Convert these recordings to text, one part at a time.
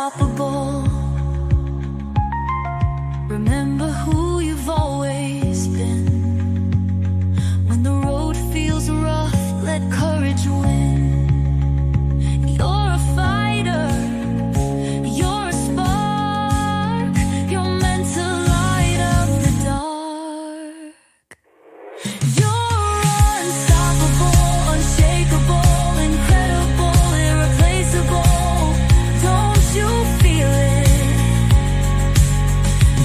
unstoppable. Remember who you've always been. When the road feels rough, let courage win. You're a fighter, you're a spark, you're meant to light up the dark. You're unstoppable, unshakable, incredible, irreplaceable. Don't you feel it?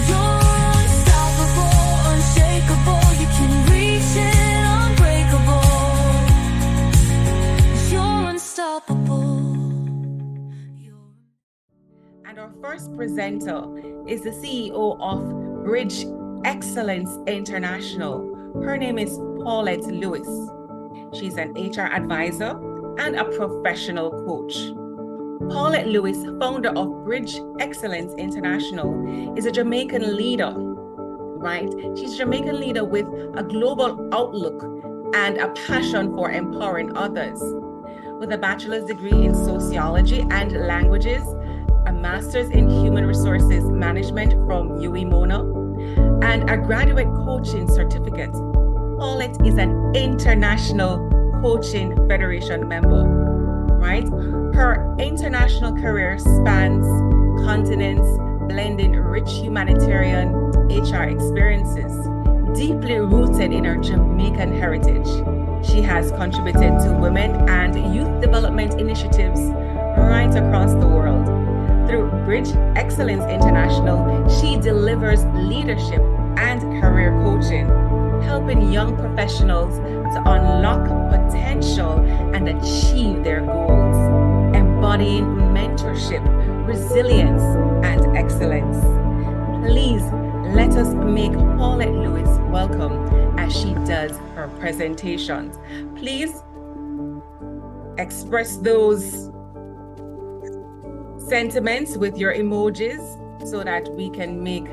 You're unstoppable, unshakable, you can reach it, unbreakable. You're unstoppable. And our first presenter is the CEO of Bridge Excellence International. Her name is Paulette Lewis. She's an HR advisor and a professional coach. Paulette Lewis, founder of Bridge Excellence International, is a Jamaican leader, right? She's a Jamaican leader with a global outlook and a passion for empowering others. With a bachelor's degree in sociology and languages, a master's in human resources management from UWI-Mona, and a graduate coaching certificate. Paulette is an International Coaching Federation member, right? Her international career spans continents, blending rich humanitarian HR experiences, deeply rooted in her Jamaican heritage. She has contributed to women and youth development initiatives right across the world. Through Bridge Excellence International, she delivers leadership and career coaching, helping young professionals to unlock potential and achieve their goals, embodying mentorship, resilience, and excellence. Please let us make Paulette Lewis welcome as she does her presentations. Please express those sentiments with your emojis so that we can make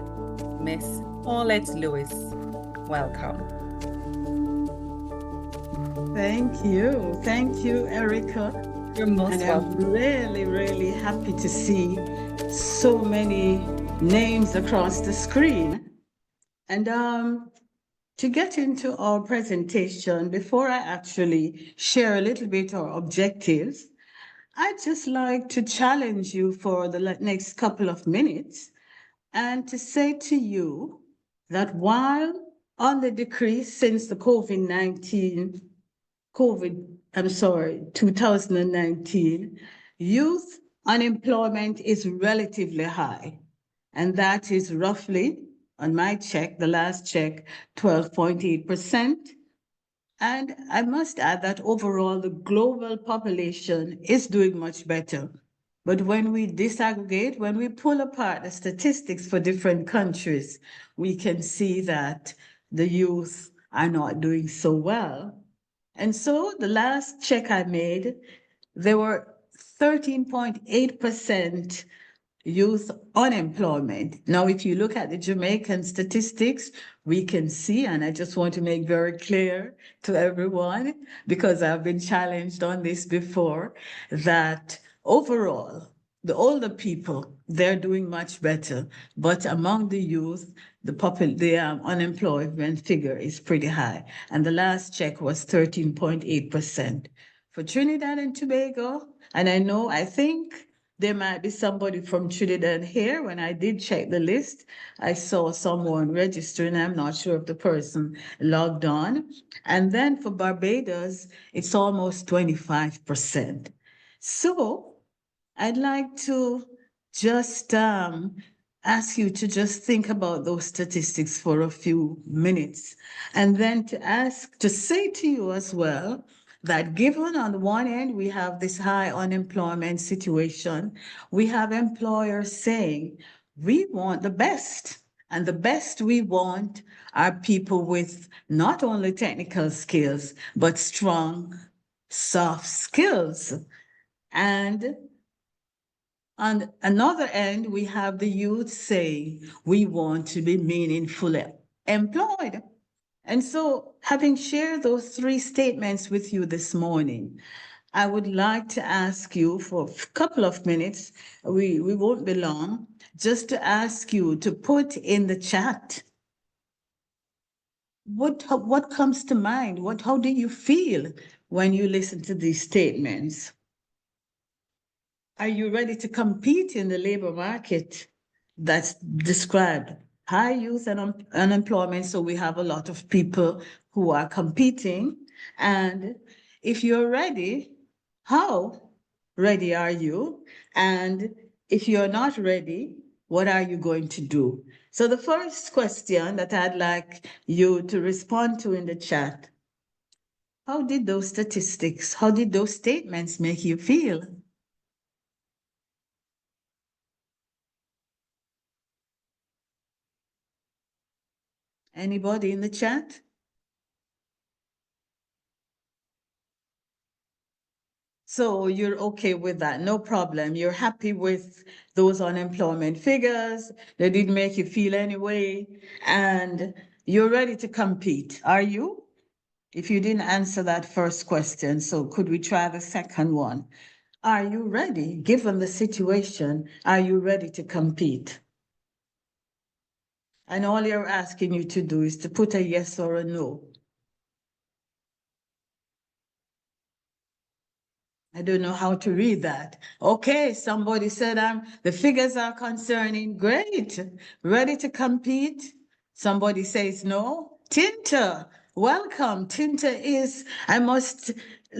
Miss Paulette Lewis welcome. Thank you, Erica. You're most welcome. I'm really, really happy to see so many names across the screen. And to get into our presentation, before I actually share a little bit our objectives, I'd just like to challenge you for the next couple of minutes and to say to you that while on the decrease since the 2019, youth unemployment is relatively high. And that is roughly, on my check, the last check, 12.8%. And I must add that overall, the global population is doing much better. But when we disaggregate, when we pull apart the statistics for different countries, we can see that the youth are not doing so well. And so the last check I made, there were 13.8% youth unemployment. Now, if you look at the Jamaican statistics, we can see, and I just want to make very clear to everyone, because I've been challenged on this before, that overall, the older people, they're doing much better. But among the youth, the unemployment figure is pretty high. And the last check was 13.8%. For Trinidad and Tobago, and I think there might be somebody from Trinidad here. When I did check the list, I saw someone registering. I'm not sure if the person logged on. And then for Barbados, it's almost 25%. So I'd like to just ask you to just think about those statistics for a few minutes. And then to say to you as well, that given on the one end, we have this high unemployment situation, we have employers saying, we want the best. And the best we want are people with not only technical skills, but strong soft skills. And on another end, we have the youth saying, we want to be meaningfully employed. And so, having shared those three statements with you this morning, I would like to ask you for a couple of minutes, we won't be long, just to ask you to put in the chat what comes to mind? How do you feel when you listen to these statements? Are you ready to compete in the labor market that's described? High youth and unemployment, so we have a lot of people who are competing. And if you're ready, how ready are you? And if you're not ready, what are you going to do? So the first question that I'd like you to respond to in the chat, how did those statistics, how did those statements make you feel? Anybody in the chat? So you're okay with that, no problem. You're happy with those unemployment figures. They didn't make you feel anyway, and you're ready to compete. Are you? If you didn't answer that first question, so could we try the second one? Are you ready? Given the situation, are you ready to compete? And all you're asking you to do is to put a yes or a no. I don't know how to read that. Okay, somebody said the figures are concerning. Great. Ready to compete? Somebody says no. Tinta, welcome. Tinta is, I must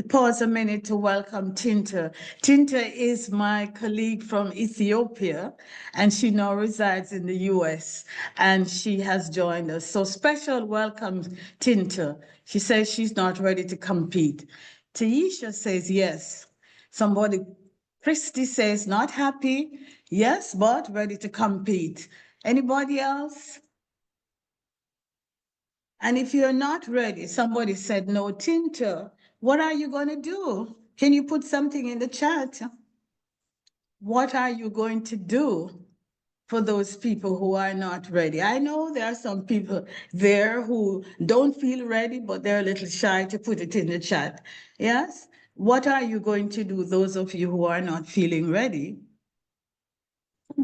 pause a minute to welcome Tinta. Tinta is my colleague from Ethiopia, and she now resides in the US, and she has joined us. So special welcome, Tinta. She says she's not ready to compete. Taisha says yes. Somebody, Christy says not happy. Yes, but ready to compete. Anybody else? And if you're not ready, somebody said no, Tinta, what are you going to do? Can you put something in the chat? What are you going to do for those people who are not ready? I know there are some people there who don't feel ready, but they're a little shy to put it in the chat. Yes? What are you going to do, those of you who are not feeling ready?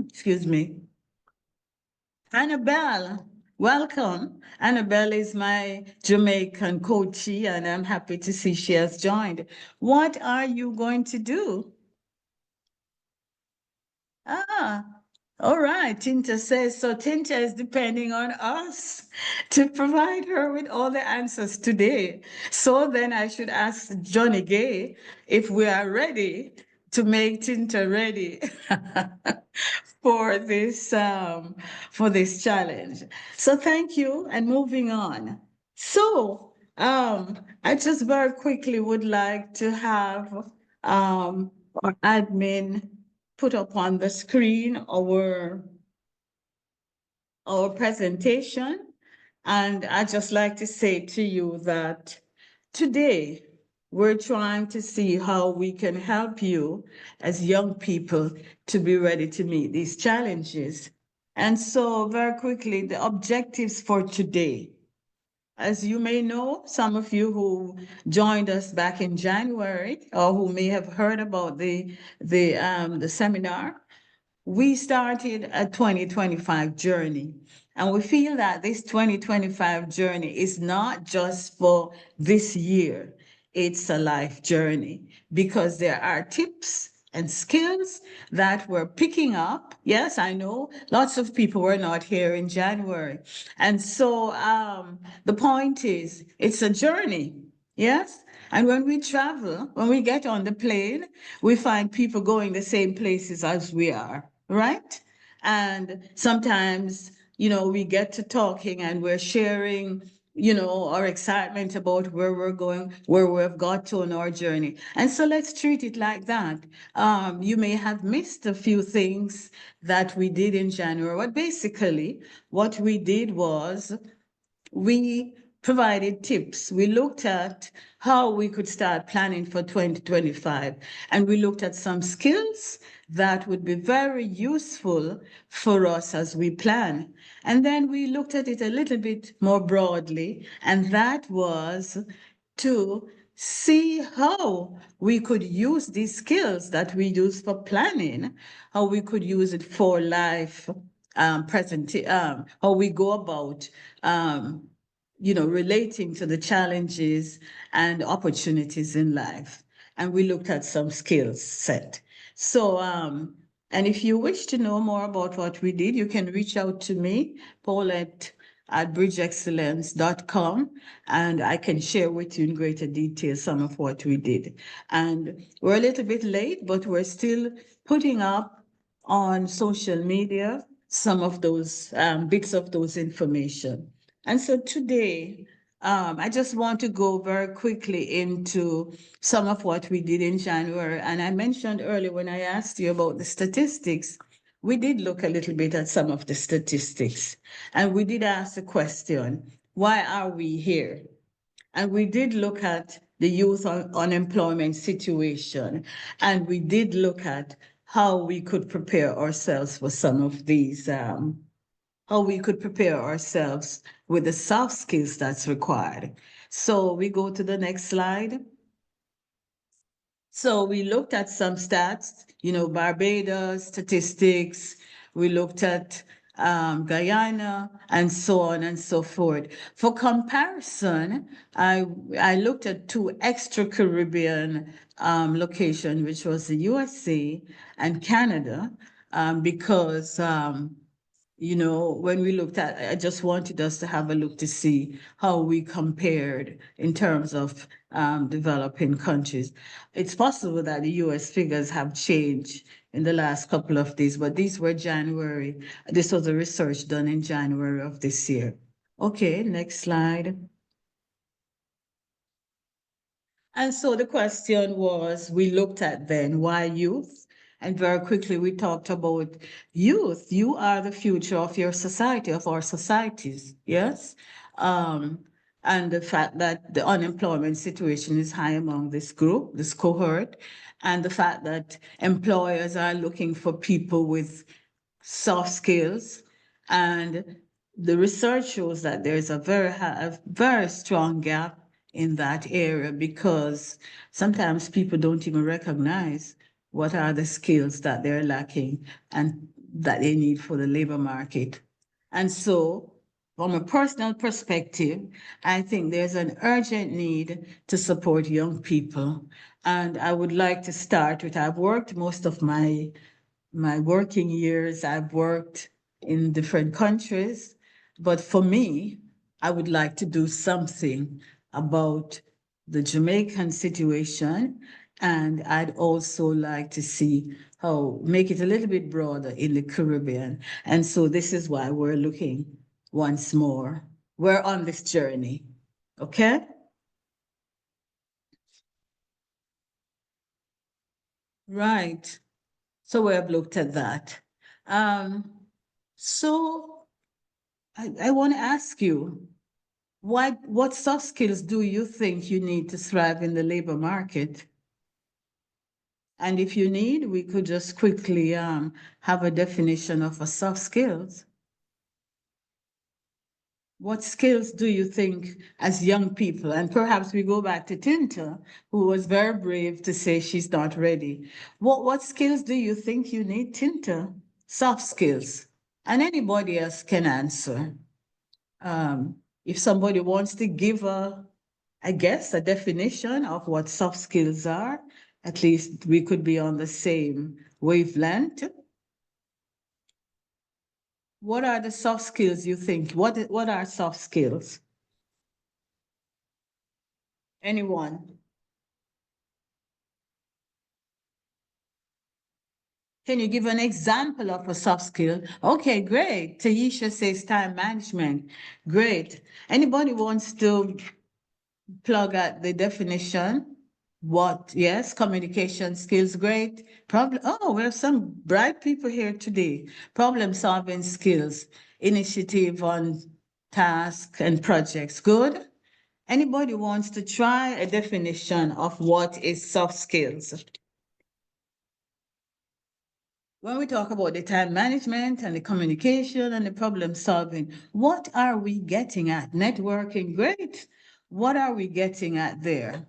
Excuse me. Annabelle, welcome. Annabelle is my Jamaican coachee, and I'm happy to see she has joined. What are you going to do? Ah, all right. Tinta says, so Tinta is depending on us to provide her with all the answers today. So then I should ask Joni-Gaye if we are ready to make Tinta ready for this challenge. So thank you, and moving on. So I just very quickly would like to have our admin put up on the screen our presentation. And I'd just like to say to you that today we're trying to see how we can help you as young people to be ready to meet these challenges. And so very quickly, the objectives for today. As you may know, some of you who joined us back in January or who may have heard about the seminar, we started a 2025 journey. And we feel that this 2025 journey is not just for this year, it's a life journey because there are tips and skills that we're picking up. Yes, I know lots of people were not here in January. And so the point is, it's a journey. Yes. And when we travel, when we get on the plane, we find people going the same places as we are, right? And sometimes, we get to talking and we're sharing, our excitement about where we're going, where we've got to on our journey. And so let's treat it like that. You may have missed a few things that we did in January, but basically what we did was we provided tips. We looked at how we could start planning for 2025, and we looked at some skills that would be very useful for us as we plan. And then we looked at it a little bit more broadly, and that was to see how we could use these skills that we use for planning, how we could use it for life how we go about relating to the challenges and opportunities in life. And we looked at some skills set. So, and if you wish to know more about what we did, you can reach out to me, Paulette at bridgeexcellence.com, and I can share with you in greater detail some of what we did. And we're a little bit late, but we're still putting up on social media some of those bits of those information. And so today, I just want to go very quickly into some of what we did in January. And I mentioned earlier when I asked you about the statistics, we did look a little bit at some of the statistics. And we did ask the question, why are we here? And we did look at the youth unemployment situation. And we did look at how we could prepare ourselves for some of these, how we could prepare ourselves with the soft skills that's required. So we go to the next slide. So we looked at some stats, Barbados statistics. We looked at Guyana and so on and so forth. For comparison, I looked at two extra Caribbean locations, which was the USA and Canada, because when we looked at, I just wanted us to have a look to see how we compared in terms of developing countries. It's possible that the US figures have changed in the last couple of days, but these were January. This was a research done in January of this year. Okay, next slide. And so the question was, we looked at then, why youth? And very quickly, we talked about youth. You are the future of your society, of our societies, yes? And the fact that the unemployment situation is high among this group, this cohort, and the fact that employers are looking for people with soft skills. And the research shows that there's a very strong gap in that area because sometimes people don't even recognize what are the skills that they're lacking and that they need for the labor market. And so, from a personal perspective, I think there's an urgent need to support young people. And I would like to start with, I've worked most of my working years, I've worked in different countries, but for me, I would like to do something about the Jamaican situation, and I'd also like to see how make it a little bit broader in the Caribbean. And so this is why we're looking once more. We're on this journey, okay? Right. So we have looked at that. So I want to ask you, what soft skills do you think you need to thrive in the labor market? And if you need, we could just quickly have a definition of a soft skills. What skills do you think as young people, and perhaps we go back to Tinta, who was very brave to say she's not ready. What skills do you think you need, Tinta? Soft skills. And anybody else can answer. If somebody wants to give a definition of what soft skills are, at least we could be on the same wavelength. What are the soft skills you think? What are soft skills? Anyone? Can you give an example of a soft skill? Okay, great. Taisha says time management. Great. Anybody wants to plug at the definition? What? Yes, communication skills, great. We have some bright people here today. Problem solving skills, initiative on tasks and projects, good. Anybody wants to try a definition of what is soft skills? When we talk about the time management and the communication and the problem solving, what are we getting at? Networking, great. What are we getting at there?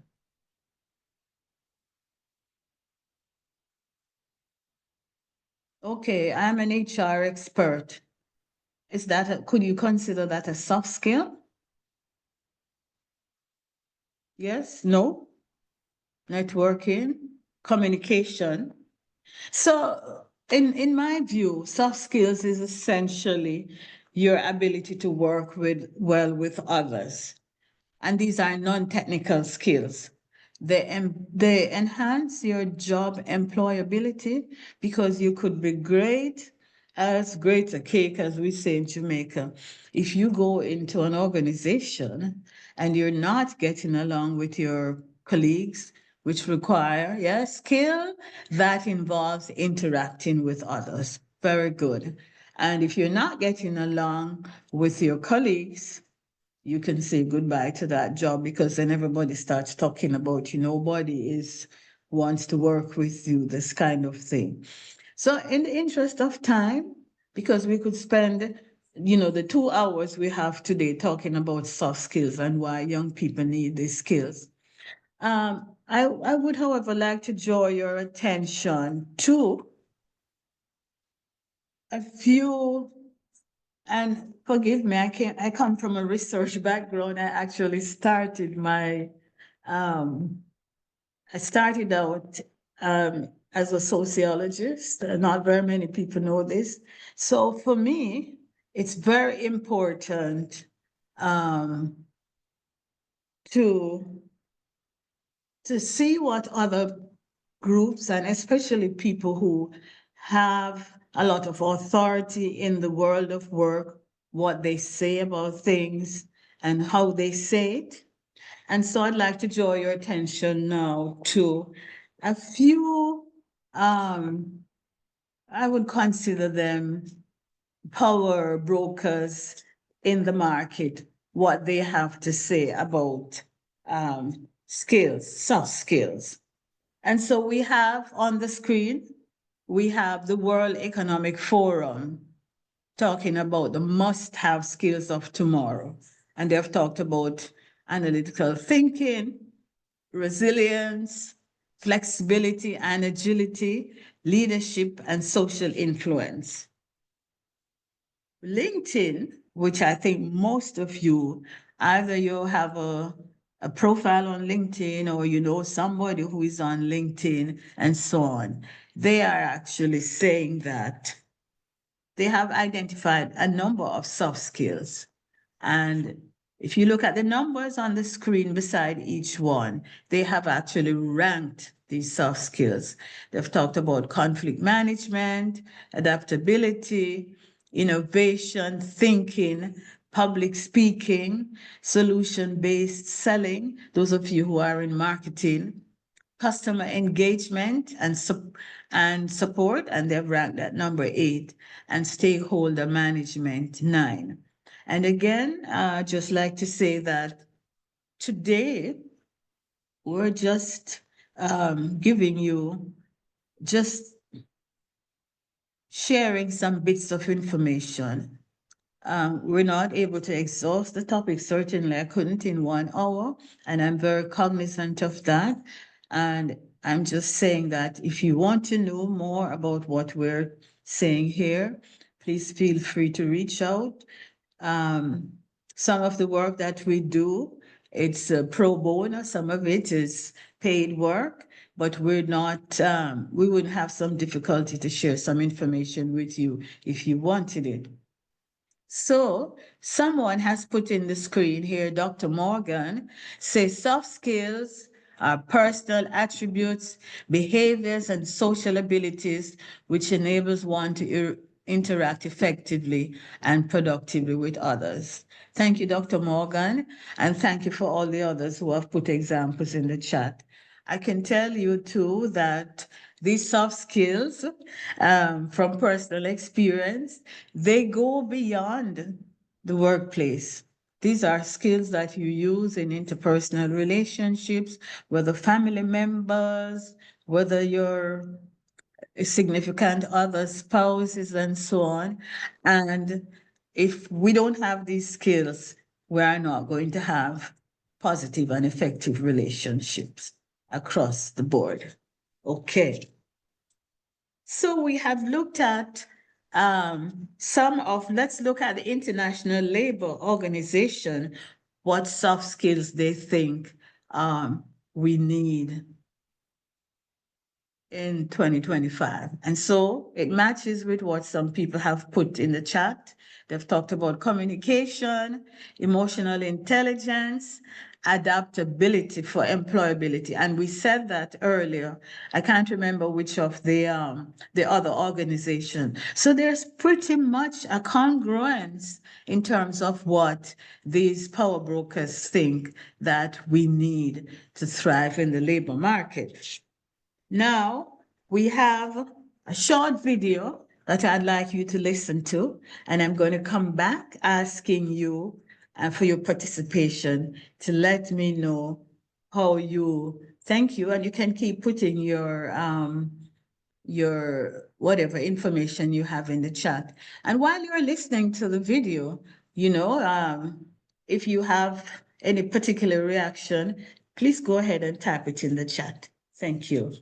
Okay, I'm an HR expert. Could you consider that a soft skill? Yes, no? Networking, communication. So, in my view, soft skills is essentially your ability to work with others. And these are non-technical skills. They enhance your job employability because you could be great a cake, as we say in Jamaica. If you go into an organization and you're not getting along with your colleagues, which require, yes, skill that involves interacting with others. Very good. And if you're not getting along with your colleagues, you can say goodbye to that job because then everybody starts talking about you. Nobody wants to work with you, this kind of thing. So in the interest of time, because we could spend, the 2 hours we have today talking about soft skills and why young people need these skills. I would, however, like to draw your attention to a few. And forgive me, I come from a research background. Um, I started out as a sociologist. Not very many people know this. So for me, it's very important um, to see what other groups and especially people who have a lot of authority in the world of work, what they say about things and how they say it. And so I'd like to draw your attention now to a few, I would consider them power brokers in the market, what they have to say about skills, soft skills. And so we have on the screen, we have the World Economic Forum talking about the must-have skills of tomorrow. And they've talked about analytical thinking, resilience, flexibility and agility, leadership, and social influence. LinkedIn, which I think most of you, either you have a profile on LinkedIn or you know somebody who is on LinkedIn and so on, they are actually saying that they have identified a number of soft skills. And if you look at the numbers on the screen beside each one, they have actually ranked these soft skills. They've talked about conflict management, adaptability, innovation, thinking, public speaking, solution-based selling, those of you who are in marketing, customer engagement and support, and they've ranked at number 8, and stakeholder management 9. And again, I'd just like to say that today we're just giving you, just sharing some bits of information. We're not able to exhaust the topic. Certainly, I couldn't in 1 hour, and I'm very cognizant of that. And I'm just saying that if you want to know more about what we're saying here, please feel free to reach out. Some of the work that we do, it's pro bono. Some of it is paid work, but we're not, we would have some difficulty to share some information with you if you wanted it. So someone has put in the screen here, Dr. Morgan says soft skills are personal attributes, behaviors, and social abilities which enables one to interact effectively and productively with others. Thank you, Dr. Morgan, and thank you for all the others who have put examples in the chat. I can tell you too that these soft skills, from personal experience, they go beyond the workplace. These are skills that you use in interpersonal relationships, whether family members, whether your significant other spouses and so on. And if we don't have these skills, we are not going to have positive and effective relationships across the board. Okay. So we have looked at let's look at the International Labor Organization, what soft skills they think we need in 2025. And so it matches with what some people have put in the chat. They've talked about communication, emotional intelligence, adaptability for employability. And we said that earlier. I can't remember which of the other organization. So there's pretty much a congruence in terms of what these power brokers think that we need to thrive in the labor market. Now, we have a short video that I'd like you to listen to, and I'm going to come back asking you for your participation to let me know how you, thank you, and you can keep putting your whatever information you have in the chat. And while you're listening to the video, if you have any particular reaction, please go ahead and type it in the chat. Thank you.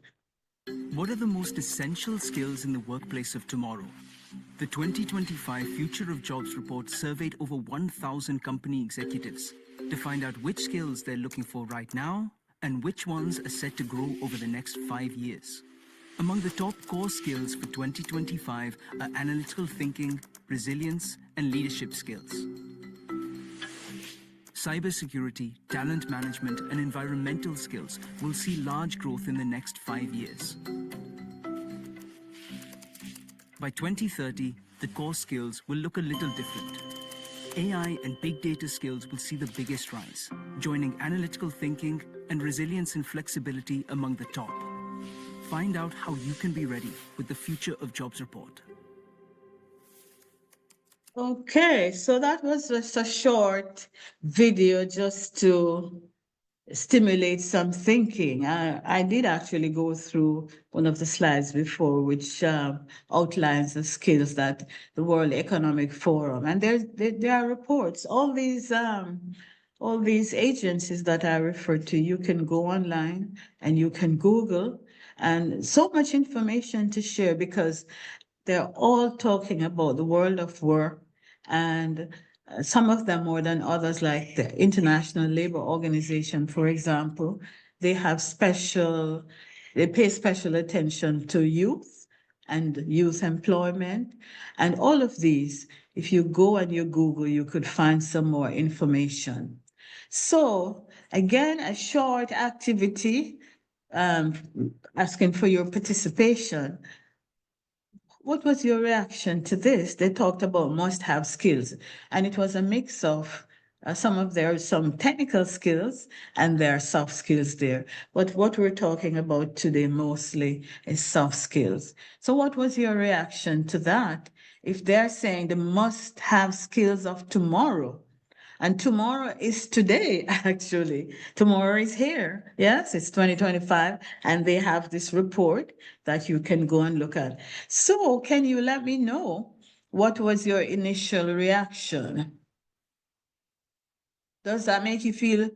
What are the most essential skills in the workplace of tomorrow? The 2025 Future of Jobs report surveyed over 1,000 company executives to find out which skills they're looking for right now and which ones are set to grow over the next 5 years. Among the top core skills for 2025 are analytical thinking, resilience, and leadership skills. Cybersecurity, talent management, and environmental skills will see large growth in the next 5 years. By 2030, the core skills will look a little different. AI and big data skills will see the biggest rise, joining analytical thinking and resilience and flexibility among the top. Find out how you can be ready with the Future of Jobs report. Okay, so that was just a short video just to stimulate some thinking. I did actually go through one of the slides before, which outlines the skills that the World Economic Forum, and there are reports, all these agencies that I referred to, you can go online and you can Google, and so much information to share because they're all talking about the world of work, and some of them more than others, like the International Labor Organization, for example, they pay special attention to youth and youth employment. And all of these, if you go and you Google, you could find some more information. So again, a short activity, asking for your participation. What was your reaction to this? They talked about must-have skills, and it was a mix of some technical skills and there are soft skills there. But what we're talking about today mostly is soft skills. So what was your reaction to that? If they're saying the must-have skills of tomorrow, and tomorrow is today, actually. Tomorrow is here. Yes, it's 2025. And they have this report that you can go and look at. So can you let me know what was your initial reaction? Does that make you feel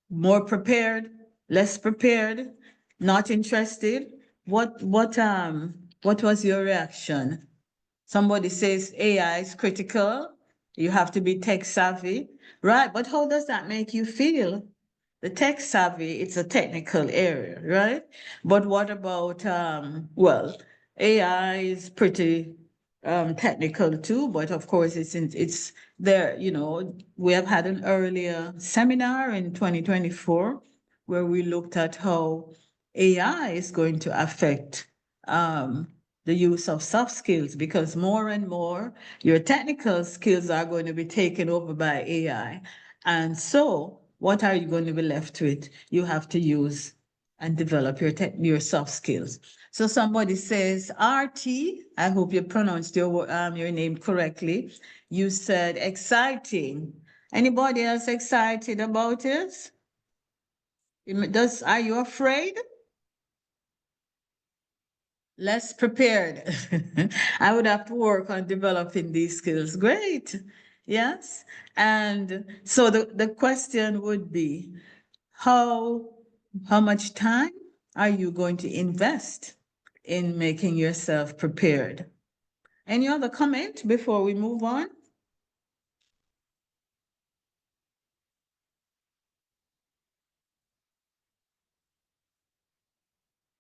more prepared, less prepared, not interested? What was your reaction? Somebody says AI is critical. You have to be tech savvy. Right, but how does that make you feel? The tech savvy, it's a technical area, right? But what about, AI is pretty technical too, but of course it's there, we have had an earlier seminar in 2024 where we looked at how AI is going to affect the use of soft skills, because more and more your technical skills are going to be taken over by AI. And so what are you going to be left with? You have to use and develop your soft skills. So somebody says, RT, I hope you pronounced your name correctly. You said exciting. Anybody else excited about it? Are you afraid? Less prepared. I would have to work on developing these skills. Great. Yes. And so the question would be, how much time are you going to invest in making yourself prepared. Any other comment before we move on?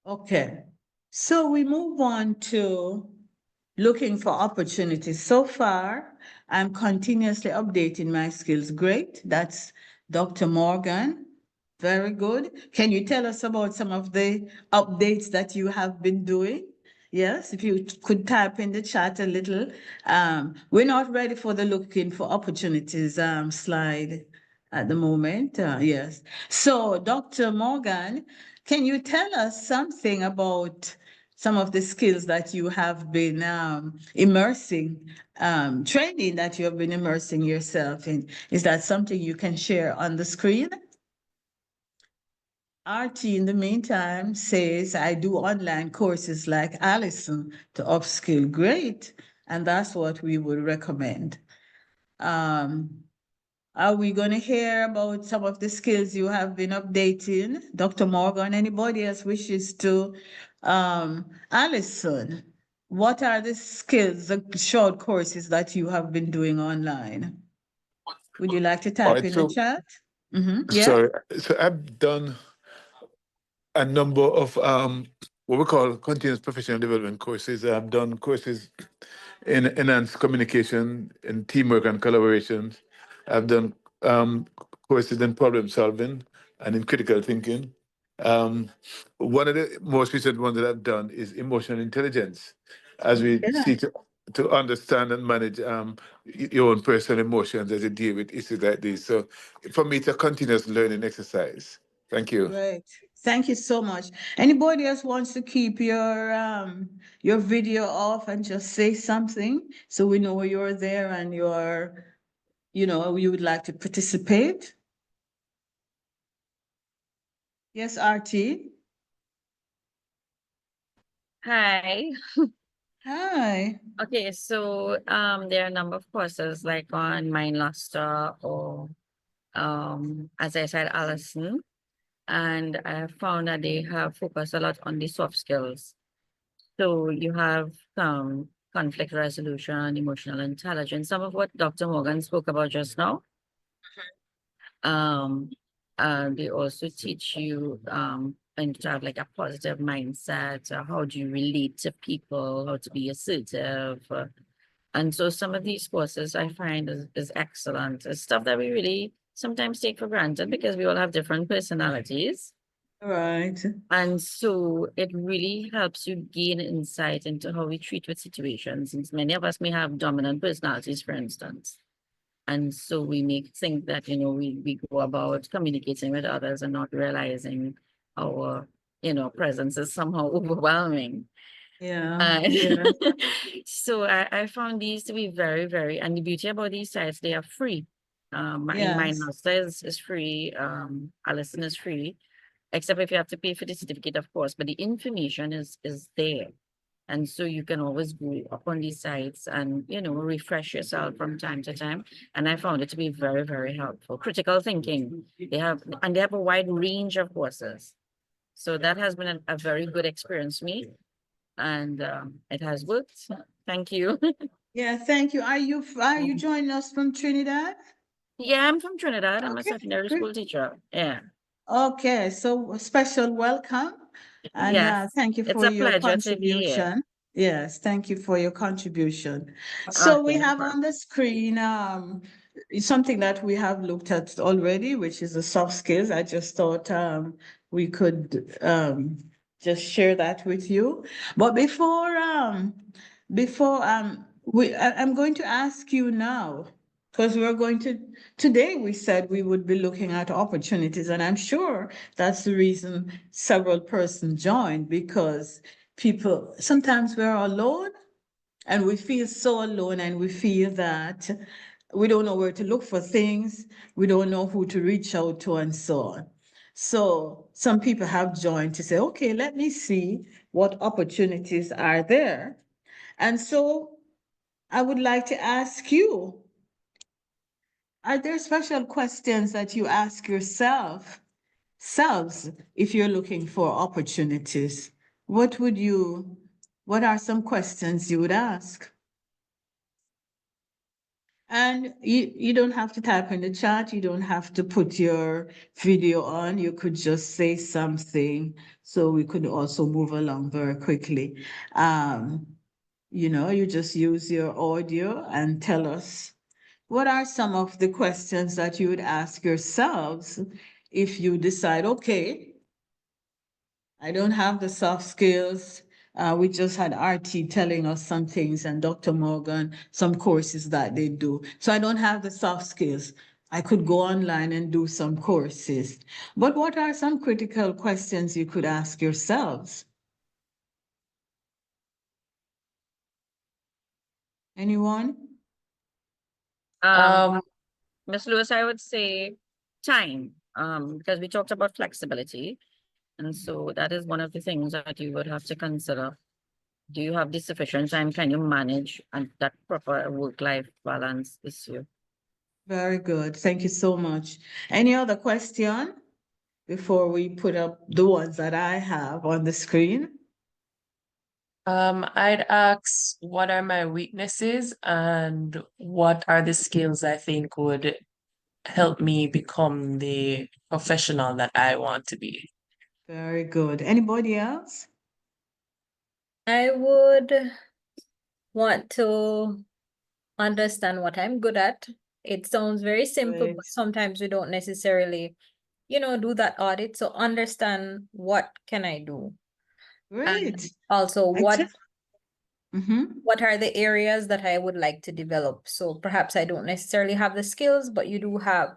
Okay, so we move on to looking for opportunities. So far, I'm continuously updating my skills. Great. That's Dr. Morgan. Very good. Can you tell us about some of the updates that you have been doing? Yes, if you could type in the chat a little. We're not ready for the looking for opportunities slide at the moment. Yes. So, Dr. Morgan, can you tell us something about some of the skills that you have been immersing, training that you have been immersing yourself in? Is that something you can share on the screen? RT, in the meantime, says, I do online courses like Allison to upskill. Great. And that's what we would recommend. Are we going to hear about some of the skills you have been updating? Dr. Morgan, anybody else wishes to? Allison, what are the skills, the short courses that you have been doing online? Would you like to All type right, in the so chat? Yeah, sorry, so I've done a number of what we call continuous professional development courses. I've done courses in enhanced communication, in teamwork and collaboration. I've done courses in problem solving and in critical thinking. Um, One of the most recent ones that I've done is emotional intelligence, as we yeah, seek to understand and manage your own personal emotions as you deal with issues like this. So for me, it's a continuous learning exercise. Thank you. great. Thank you so much. Anybody else wants to keep your video off and just say something so we know you're there and you would like to participate? Yes, RT. Hi. Hi. Okay, so there are a number of courses like on Mindluster or as I said, Allison. And I have found that they have focused a lot on the soft skills. So you have conflict resolution, emotional intelligence, some of what Dr. Morgan spoke about just now. They also teach you and to have like a positive mindset, how do you relate to people, how to be assertive. And so some of these courses I find is excellent. It's stuff that we really sometimes take for granted because we all have different personalities. Right. And so it really helps you gain insight into how we treat with situations. Since many of us may have dominant personalities, for instance. And so we may think that, we go about communicating with others and not realizing our, presence is somehow overwhelming. Yeah. Yeah. So I found these to be very, very, and the beauty about these sites, they are free. My Yes. master is free, Allison is free, except if you have to pay for the certificate, of course, but the information is there. And so you can always go up on these sites and, refresh yourself from time to time. And I found it to be very, very helpful. Critical thinking, they have a wide range of courses. So that has been a very good experience for me. And it has worked. Thank you. Yeah, thank you. Are you joining us from Trinidad? Yeah, I'm from Trinidad. I'm a Okay, secondary great. school teacher. Yeah. Okay, so a special welcome and Yes. thank you It's for a your pleasure to be here. contribution. Yes, thank you for your contribution. So we Okay. have on the screen something that we have looked at already, which is the soft skills. I just thought we could just share that with you. But I'm going to ask you now, because today we said we would be looking at opportunities, and I'm sure that's the reason several persons joined, because sometimes we're alone and we feel so alone and we feel that we don't know where to look for things, we don't know who to reach out to, and so on. So some people have joined to say, okay, let me see what opportunities are there. And so I would like to ask you, are there special questions that you ask selves if you're looking for opportunities? what are some questions you would ask? And you don't have to type in the chat. You don't have to put your video on. You could just say something so we could also move along very quickly. You just use your audio and tell us what are some of the questions that you would ask yourselves if you decide, okay, I don't have the soft skills. We just had RT telling us some things and Dr. Morgan, some courses that they do. So I don't have the soft skills. I could go online and do some courses. But what are some critical questions you could ask yourselves? Anyone? Um, Ms. Lewis, I would say time, because we talked about flexibility. And so that is one of the things that you would have to consider. Do you have the sufficient time? Can you manage and that proper work-life balance this year? Very good. Thank you so much. Any other question before we put up the ones that I have on the screen? I'd ask what are my weaknesses and what are the skills I think would help me become the professional that I want to be. Very good. Anybody else? I would want to understand what I'm good at. It sounds very simple, but Great. sometimes we don't necessarily, do that audit. So understand what can I do? And Great. also Mhm. what are the areas that I would like to develop? So perhaps I don't necessarily have the skills, but you do have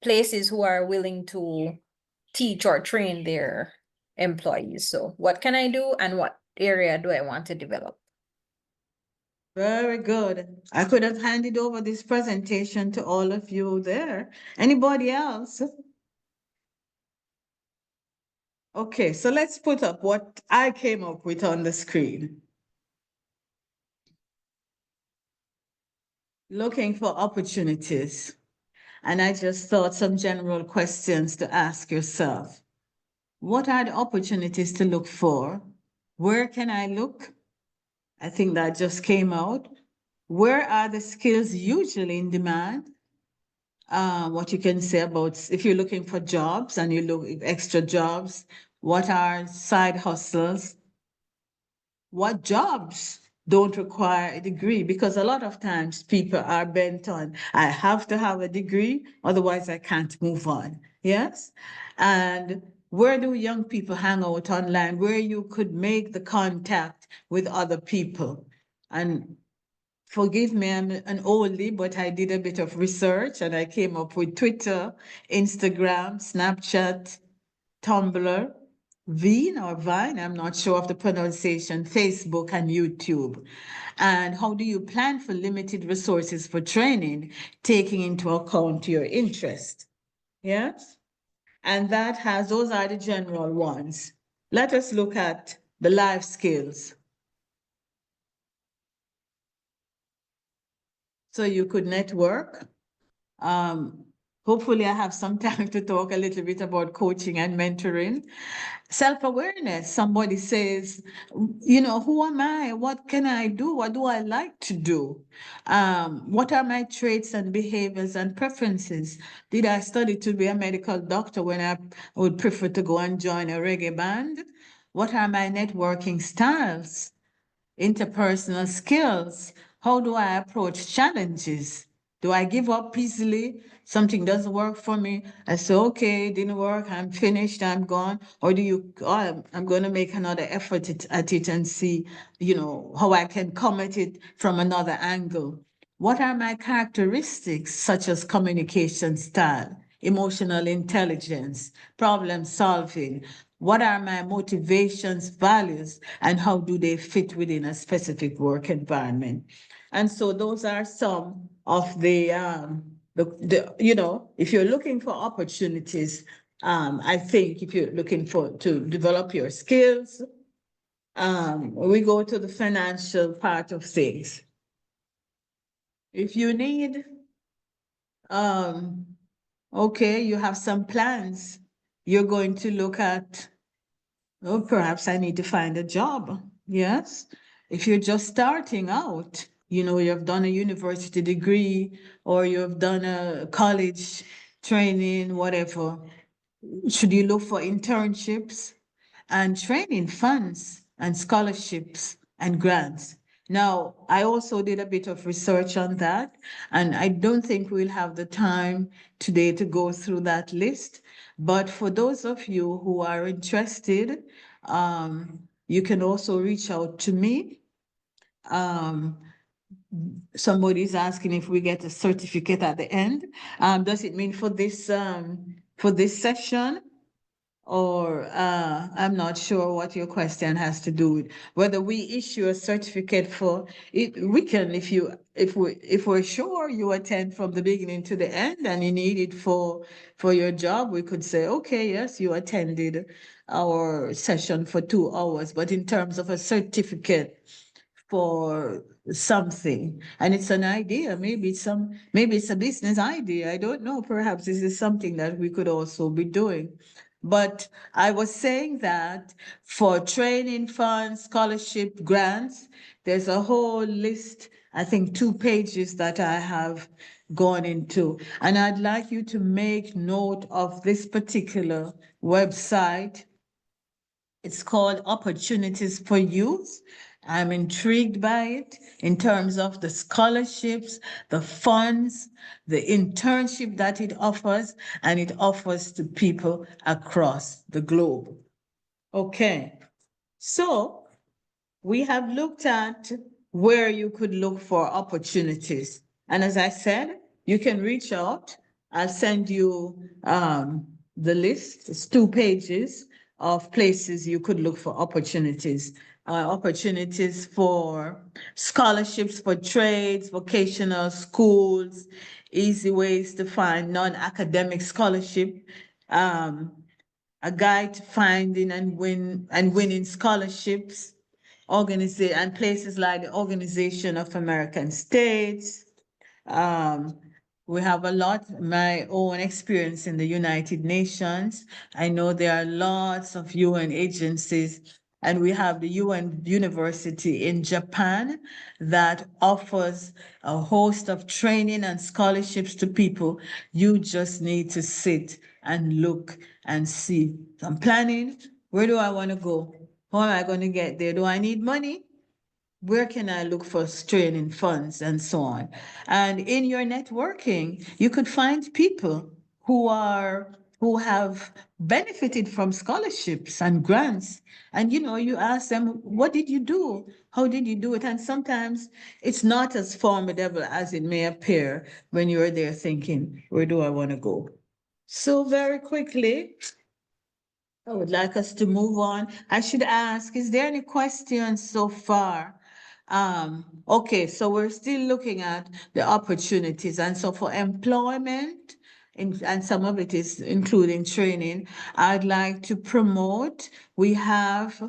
places who are willing to teach or train their employees. So what can I do and what area do I want to develop? Very good. I could have handed over this presentation to all of you there. Anybody else? Okay, so let's put up what I came up with on the screen. Looking for opportunities. And I just thought some general questions to ask yourself. What are the opportunities to look for? Where can I look? I think that just came out. Where are the skills usually in demand? What you can say about if you're looking for jobs and you look extra jobs, what are side hustles? What jobs don't require a degree? Because a lot of times people are bent on, I have to have a degree, otherwise I can't move on. Yes? And where do young people hang out online where you could make the contact with other people? And forgive me, I'm an oldie, but I did a bit of research and I came up with Twitter, Instagram, Snapchat, Tumblr, Vine, I'm not sure of the pronunciation, Facebook and YouTube. And how do you plan for limited resources for training, taking into account your interest? Yes? And those are the general ones. Let us look at the life skills. So you could network. Hopefully I have some time to talk a little bit about coaching and mentoring. Self-awareness. Somebody says, who am I? What can I do? What do I like to do? What are my traits and behaviors and preferences? Did I study to be a medical doctor when I would prefer to go and join a reggae band? What are my networking styles? Interpersonal skills. How do I approach challenges? Do I give up easily? Something doesn't work for me. I say, okay, it didn't work. I'm finished. I'm gone. Or I'm going to make another effort at it and see, how I can come at it from another angle. What are my characteristics, such as communication style, emotional intelligence, problem solving? What are my motivations, values, and how do they fit within a specific work environment? And so those are some of if you're looking for opportunities, I think if you're looking to develop your skills, we go to the financial part of things. If you need, okay, you have some plans, you're going to look at Oh, perhaps I need to find a job. Yes. If you're just starting out, you've done a university degree or you've done a college training, whatever. Should you look for internships and training funds and scholarships and grants? Now, I also did a bit of research on that, and I don't think we'll have the time today to go through that list. But for those of you who are interested, you can also reach out to me. Somebody's asking if we get a certificate at the end. Does it mean for this session? Or I'm not sure what your question has to do with whether we issue a certificate for it. We can, if we're sure you attend from the beginning to the end and you need it for your job, we could say, okay, yes, you attended our session for 2 hours. But in terms of a certificate for something, and it's an idea, maybe it's a business idea, I don't know, perhaps this is something that we could also be doing. But I was saying that for training funds, scholarship, grants, there's a whole list, I think 2 pages that I have gone into, and I'd like you to make note of this particular website. It's called Opportunities for Youth. I'm intrigued by it in terms of the scholarships, the funds, the internship that it offers, and it offers to people across the globe. Okay, so we have looked at where you could look for opportunities. And as I said, you can reach out. I'll send you the list. It's 2 pages of places you could look for opportunities. Opportunities for scholarships for trades, vocational schools, easy ways to find non-academic scholarship, a guide to finding and winning scholarships, and places like the Organization of American States. We have a lot, my own experience in the United Nations. I know there are lots of UN agencies, and we have the UN University in Japan that offers a host of training and scholarships to people. You just need to sit and look and see. I'm planning, where do I want to go? How am I going to get there? Do I need money? Where can I look for training funds and so on? And in your networking, you could find people who have benefited from scholarships and grants. And you ask them, what did you do? How did you do it? And sometimes it's not as formidable as it may appear when you're there thinking, where do I want to go? So very quickly, I would like us to move on. I should ask, is there any questions so far? Okay, so we're still looking at the opportunities. And so for employment, and some of it is including training, I'd like to promote, we have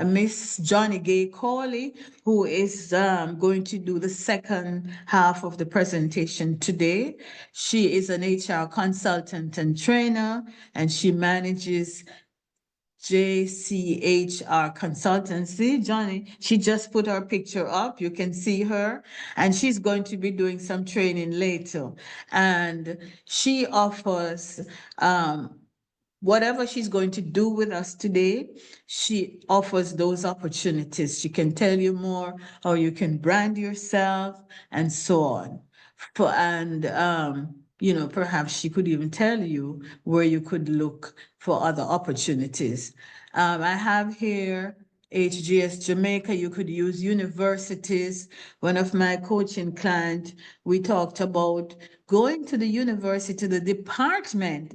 Miss Joni-Gaye Cawley, who is going to do the second half of the presentation today. She is an HR consultant and trainer, and she manages JCHR Consultancy. Johnny, she just put her picture up. You can see her, and she's going to be doing some training later. And she offers whatever she's going to do with us today, she offers those opportunities. She can tell you more how you can brand yourself and so on. Perhaps she could even tell you where you could look for other opportunities. I have here HGS Jamaica. You could use universities. One of my coaching clients, we talked about going to the university, the department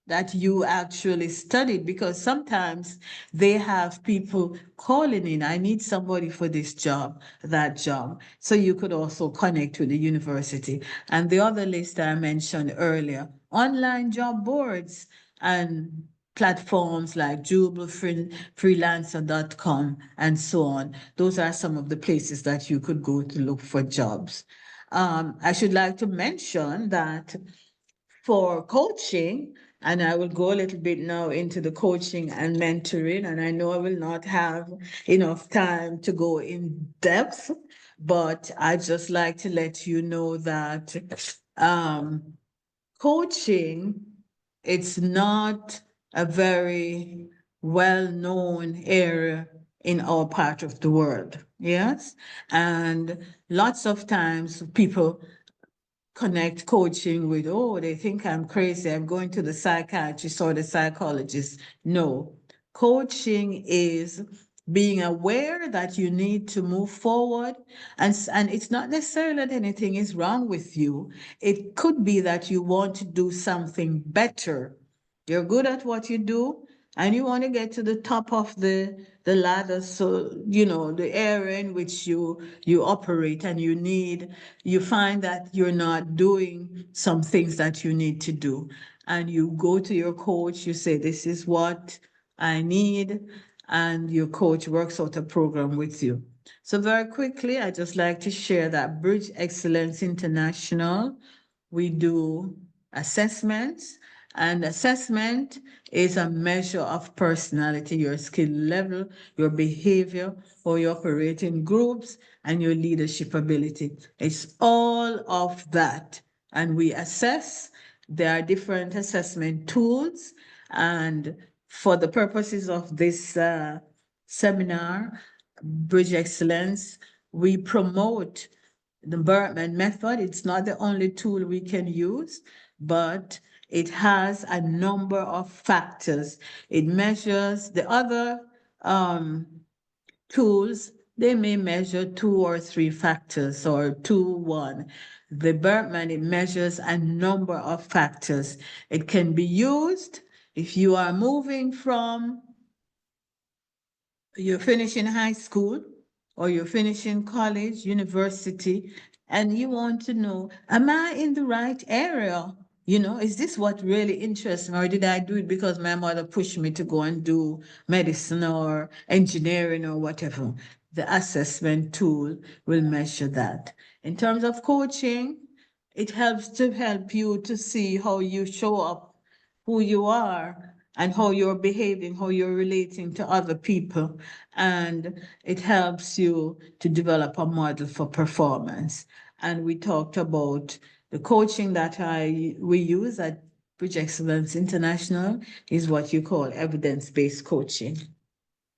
that you actually studied, because sometimes they have people calling in, I need somebody for this job, that job. So you could also connect with the university. And the other list I mentioned earlier, online job boards and platforms like Jubal, freelancer.com, and so on. Those are some of the places that you could go to look for jobs. I should like to mention that for coaching, And I will go a little bit now into the coaching and mentoring. And I know I will not have enough time to go in depth, but I just like to let you know that coaching, it's not a very well-known area in our part of the world. Yes. And lots of times people connect coaching with, oh, they think I'm crazy, I'm going to the psychiatrist or the psychologist. No, coaching is being aware that you need to move forward, and it's not necessarily that anything is wrong with you. It could be that you want to do something better. You're good at what you do, and you want to get to the top of the ladder, so the area in which you operate, and you find that you're not doing some things that you need to do, and you go to your coach, you say, this is what I need, and your coach works out a program with you. So very quickly, I just like to share that Bridge Excellence International, we do assessments, and assessment is a measure of personality, your skill level, your behavior, how you operate in groups, and your leadership ability. It's all of that. And we assess. There are different assessment tools. And for the purposes of this seminar, Bridge Excellence, we promote the Berkman method. It's not the only tool we can use, but it has a number of factors. It measures the other tools, they may measure 2 or 3 factors or 2, 1. The Berkman, it measures a number of factors. It can be used if you are moving from, you're finishing high school or you're finishing college, university, and you want to know, am I in the right area? Is this what really interests me, or did I do it because my mother pushed me to go and do medicine or engineering or whatever? The assessment tool will measure that. In terms of coaching, it helps to help you to see how you show up, who you are, and how you're behaving, how you're relating to other people. And it helps you to develop a model for performance. And we talked about the coaching that we use at Bridge Excellence International is what you call evidence-based coaching.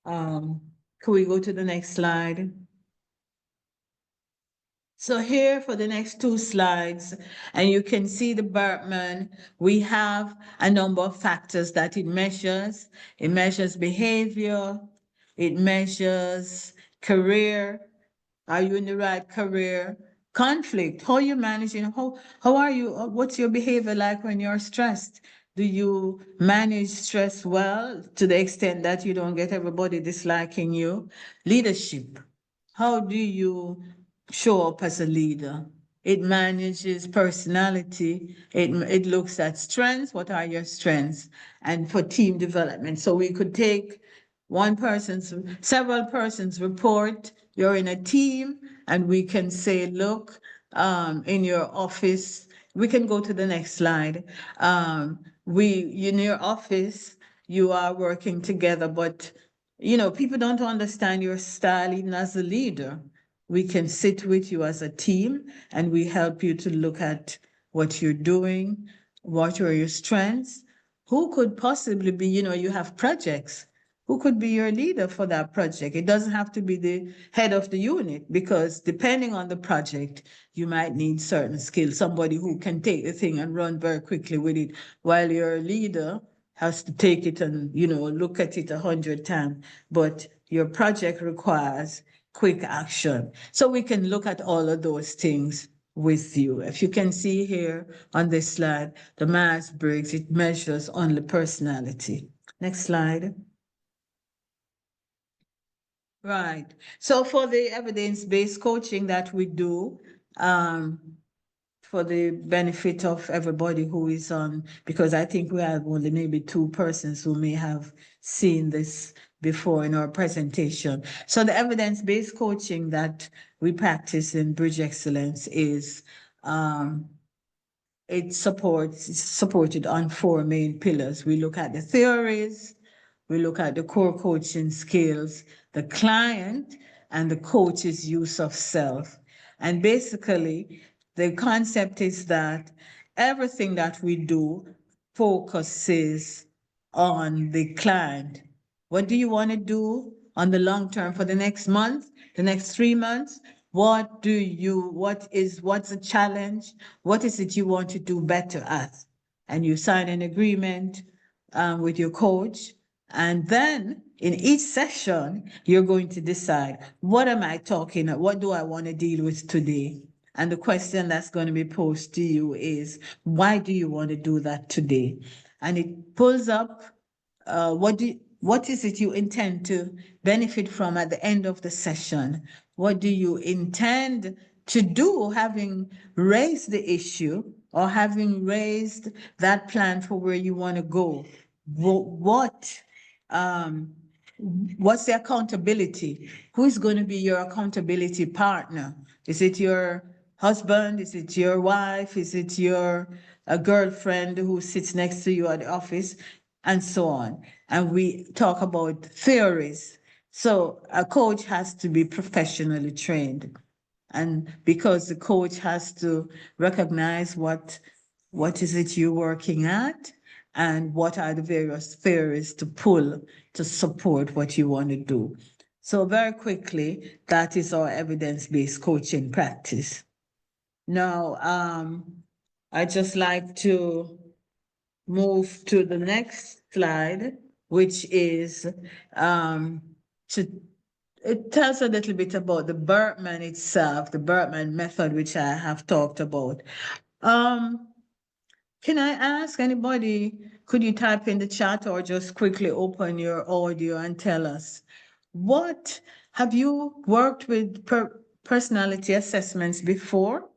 Can we go to the next slide? So here for the next 2 slides, and you can see the Berkman, we have a number of factors that it measures. It measures behavior, it measures career. Are you in the right career? Conflict, how are you managing? How are you? What's your behavior like when you're stressed? Do you manage stress well to the extent that you don't get everybody disliking you? Leadership, how do you show up as a leader? It manages personality. It looks at strengths. What are your strengths? And for team development. So we could take several persons report, you're in a team, and we can say, look, in your office, we can go to the next slide. In your office, you are working together, but people don't understand your style even as a leader. We can sit with you as a team, and we help you to look at what you're doing, what are your strengths, who could possibly be, you have projects. Who could be your leader for that project? It doesn't have to be the head of the unit, because depending on the project, you might need certain skills, somebody who can take the thing and run very quickly with it, while your leader has to take it and, look at it 100 times. But your project requires quick action. So we can look at all of those things with you. If you can see here on this slide, the Myers-Briggs, it measures only personality. Next slide. Right. So for the evidence-based coaching that we do, for the benefit of everybody who is on, because I think we have only maybe 2 persons who may have seen this before in our presentation. So the evidence-based coaching that we practice in Bridge Excellence is it's supported on four main pillars. We look at the theories, we look at the core coaching skills, the client, and the coach's use of self. And basically, the concept is that everything that we do focuses on the client. What do you want to do on the long term for the next month, the next 3 months? What's the challenge? What is it you want to do better at? And you sign an agreement with your coach. And then in each session, you're going to decide, what am I talking about? What do I want to deal with today? And the question that's going to be posed to you is, why do you want to do that today? And it pulls up what is it you intend to benefit from at the end of the session? What do you intend to do, having raised the issue or having raised that plan for where you want to go? What's the accountability? Who's going to be your accountability partner? Is it your husband? Is it your wife? Is it your girlfriend who sits next to you at the office? And so on. And we talk about theories. So a coach has to be professionally trained. And because the coach has to recognize what is it you're working at and what are the various theories to pull to support what you want to do. So very quickly, that is our evidence-based coaching practice. Now, I'd just like to move to the next slide, which is it tells a little bit about the Berkman itself, the Berkman method, which I have talked about. Can I ask anybody, could you type in the chat or just quickly open your audio and tell us, what have you worked with personality assessments before?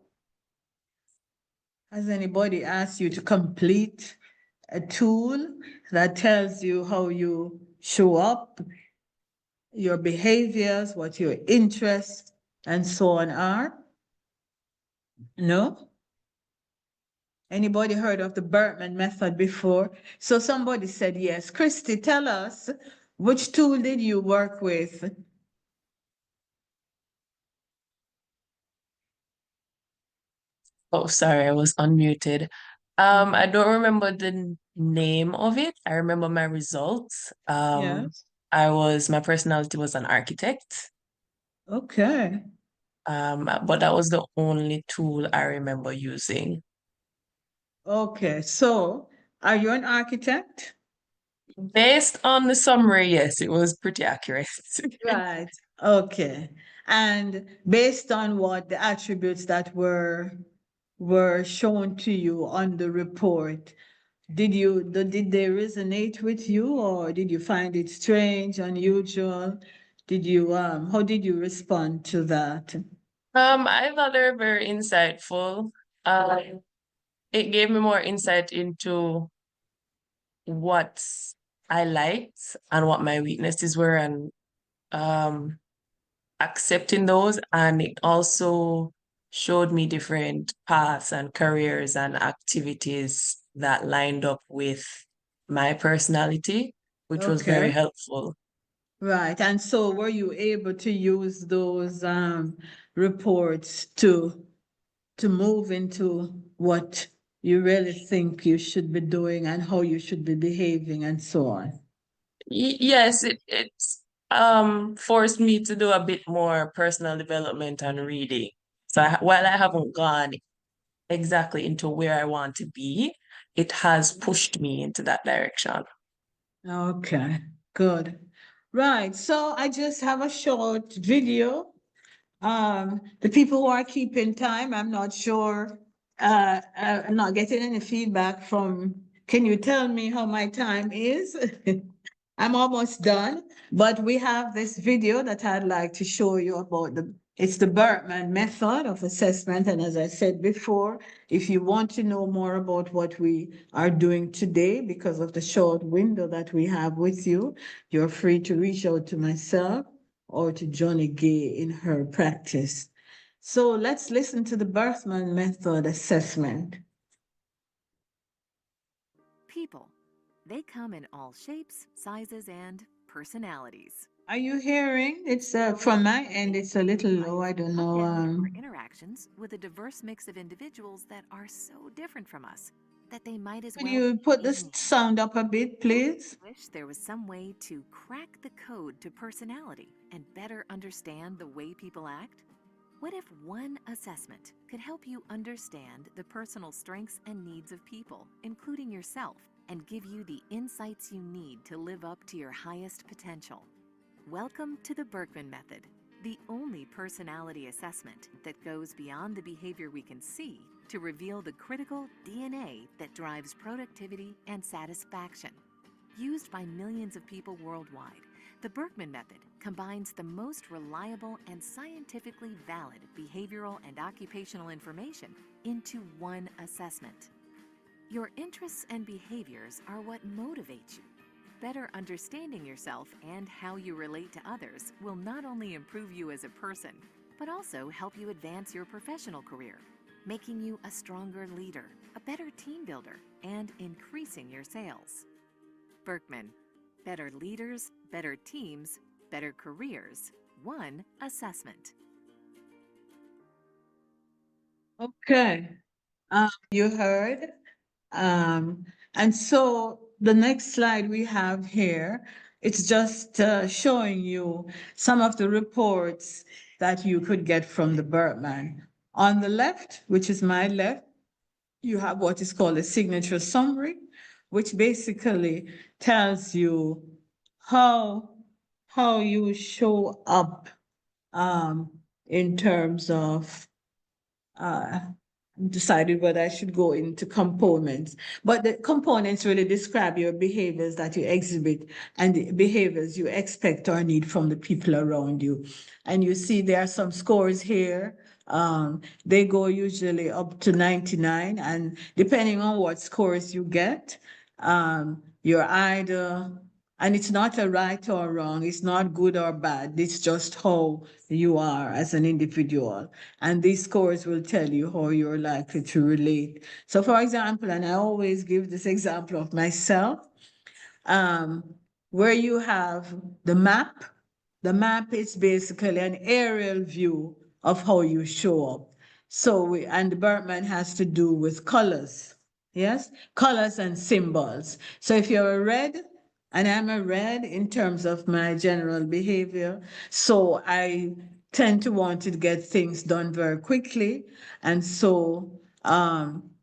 Has anybody asked you to complete a tool that tells you how you show up, your behaviors, what your interests, and so on are? No? Anybody heard of the Berkman method before? So somebody said yes. Christy, tell us, which tool did you work with? Oh, sorry, I was unmuted. I don't remember the name of it. I remember my results. Yes. My personality was an architect. Okay. But that was the only tool I remember using. Okay. So are you an architect? Based on the summary, yes, it was pretty accurate. Right. Okay. And based on what the attributes that were shown to you on the report, did they resonate with you, or did you find it strange, unusual? How did you respond to that? I thought they were very insightful. It gave me more insight into what I liked and what my weaknesses were, and accepting those. And it also showed me different paths and careers and activities that lined up with my personality, which was very Okay. helpful. Right. And so were you able to use those reports to move into what you really think you should be doing and how you should be behaving and so on? Yes, it's forced me to do a bit more personal development and reading. So while I haven't gone exactly into where I want to be, it has pushed me into that direction. Okay, good. Right. So I just have a short video. The people who are keeping time, I'm not sure. I'm not getting any feedback from. Can you tell me how my time is? I'm almost done, but we have this video that I'd like to show you about it's the Berkman method of assessment. And as I said before, if you want to know more about what we are doing today, because of the short window that we have with you, you're free to reach out to myself or to Joni-Gaye in her practice. So let's listen to the Berkman method assessment. people. They come in all shapes, sizes, and personalities. Are you hearing? It's from my end, it's a little low. I don't know. Our interactions with a diverse mix of individuals that are so different from us that they might as Could well you put the be sound up a bit, please? wish there was some way to crack the code to personality and better understand the way people act? What if one assessment could help you understand the personal strengths and needs of people, including yourself, and give you the insights you need to live up to your highest potential? Welcome to the Berkman Method, the only personality assessment that goes beyond the behavior we can see to reveal the critical DNA that drives productivity and satisfaction. Used by millions of people worldwide, the Berkman Method combines the most reliable and scientifically valid behavioral and occupational information into one assessment. Your interests and behaviors are what motivate you. Better understanding yourself and how you relate to others will not only improve you as a person, but also help you advance your professional career, making you a stronger leader, a better team builder, and increasing your sales. Berkman, better leaders, better teams, better careers, one assessment. Okay. You heard. And so the next slide we have here, it's just showing you some of the reports that you could get from the Berkman. On the left, which is my left, you have what is called a signature summary, which basically tells you how you show up in terms of decided whether I should go into components. But the components really describe your behaviors that you exhibit and the behaviors you expect or need from the people around you. And you see there are some scores here. They go usually up to 99, and depending on what scores you get, you're either, and it's not a right or wrong, it's not good or bad, it's just how you are as an individual. And these scores will tell you how you're likely to relate. So for example, and I always give this example of myself, where you have the map is basically an aerial view of how you show up. So, and the Berkman has to do with colors, yes? Colors and symbols. So if you're a red, and I'm a red in terms of my general behavior, so I tend to want to get things done very quickly. And so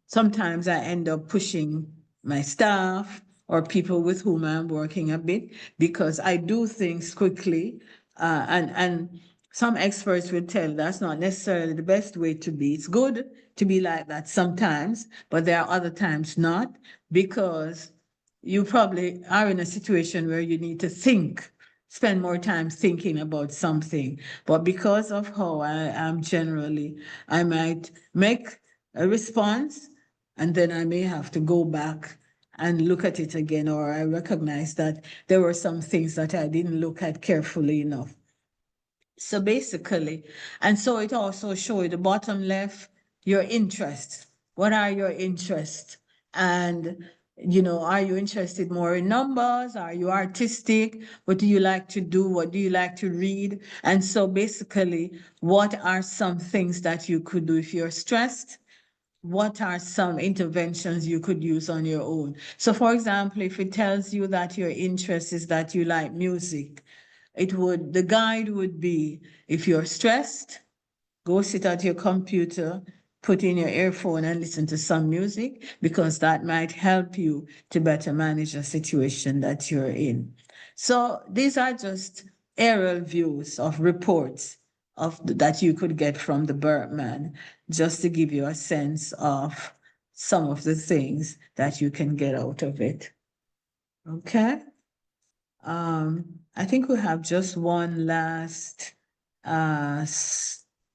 sometimes I end up pushing my staff or people with whom I'm working a bit because I do things quickly. And some experts will tell that's not necessarily the best way to be. It's good to be like that sometimes, but there are other times not, because you probably are in a situation where you need to think, spend more time thinking about something. But because of how I am generally, I might make a response and then I may have to go back and look at it again, or I recognize that there were some things that I didn't look at carefully enough. So basically, and so it also shows the bottom left, your interests. What are your interests? And, you know, are you interested more in numbers? Are you artistic? What do you like to do? What do you like to read? And so basically, what are some things that you could do if you're stressed? What are some interventions you could use on your own? So for example, if it tells you that your interest is that you like music, the guide would be, if you're stressed, go sit at your computer, put in your earphone and listen to some music, because that might help you to better manage the situation that you're in. So these are just aerial views of reports that you could get from the Berkman, just to give you a sense of some of the things that you can get out of it. Okay. I think we have just one last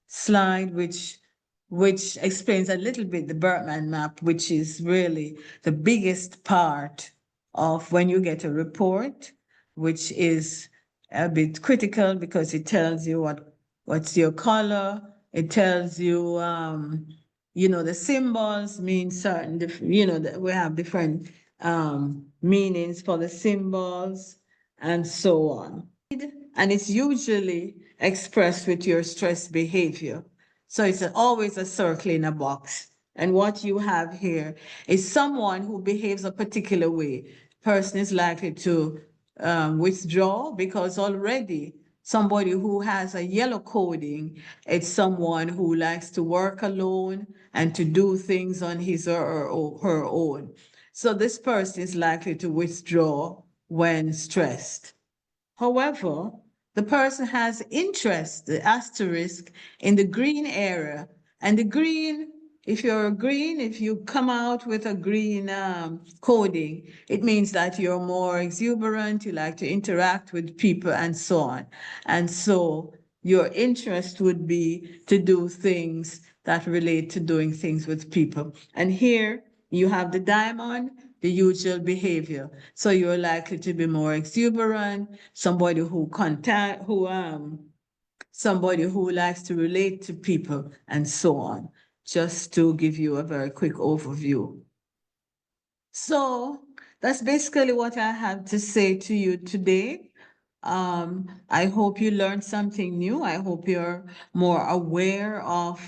slide, which explains a little bit the Berkman map, which is really the biggest part of when you get a report, which is a bit critical because it tells you what's your color. It tells you, you know, the symbols mean certain, we have different meanings for the symbols, and so on. And it's usually expressed with your stress behavior. So it's always a circle in a box. And what you have here is someone who behaves a particular way. Person is likely to withdraw because already somebody who has a yellow coding, it's someone who likes to work alone and to do things on his or her own. So this person is likely to withdraw when stressed. However, the person has interest, the asterisk, in the green area. And the green, if you're green, if you come out with a green coding, it means that you're more exuberant, you like to interact with people and so on. And so your interest would be to do things that relate to doing things with people. And here you have the diamond, the usual behavior. So you're likely to be more exuberant, somebody who somebody who likes to relate to people and so on, just to give you a very quick overview. So that's basically what I have to say to you today. I hope you learned something new. I hope you're more aware of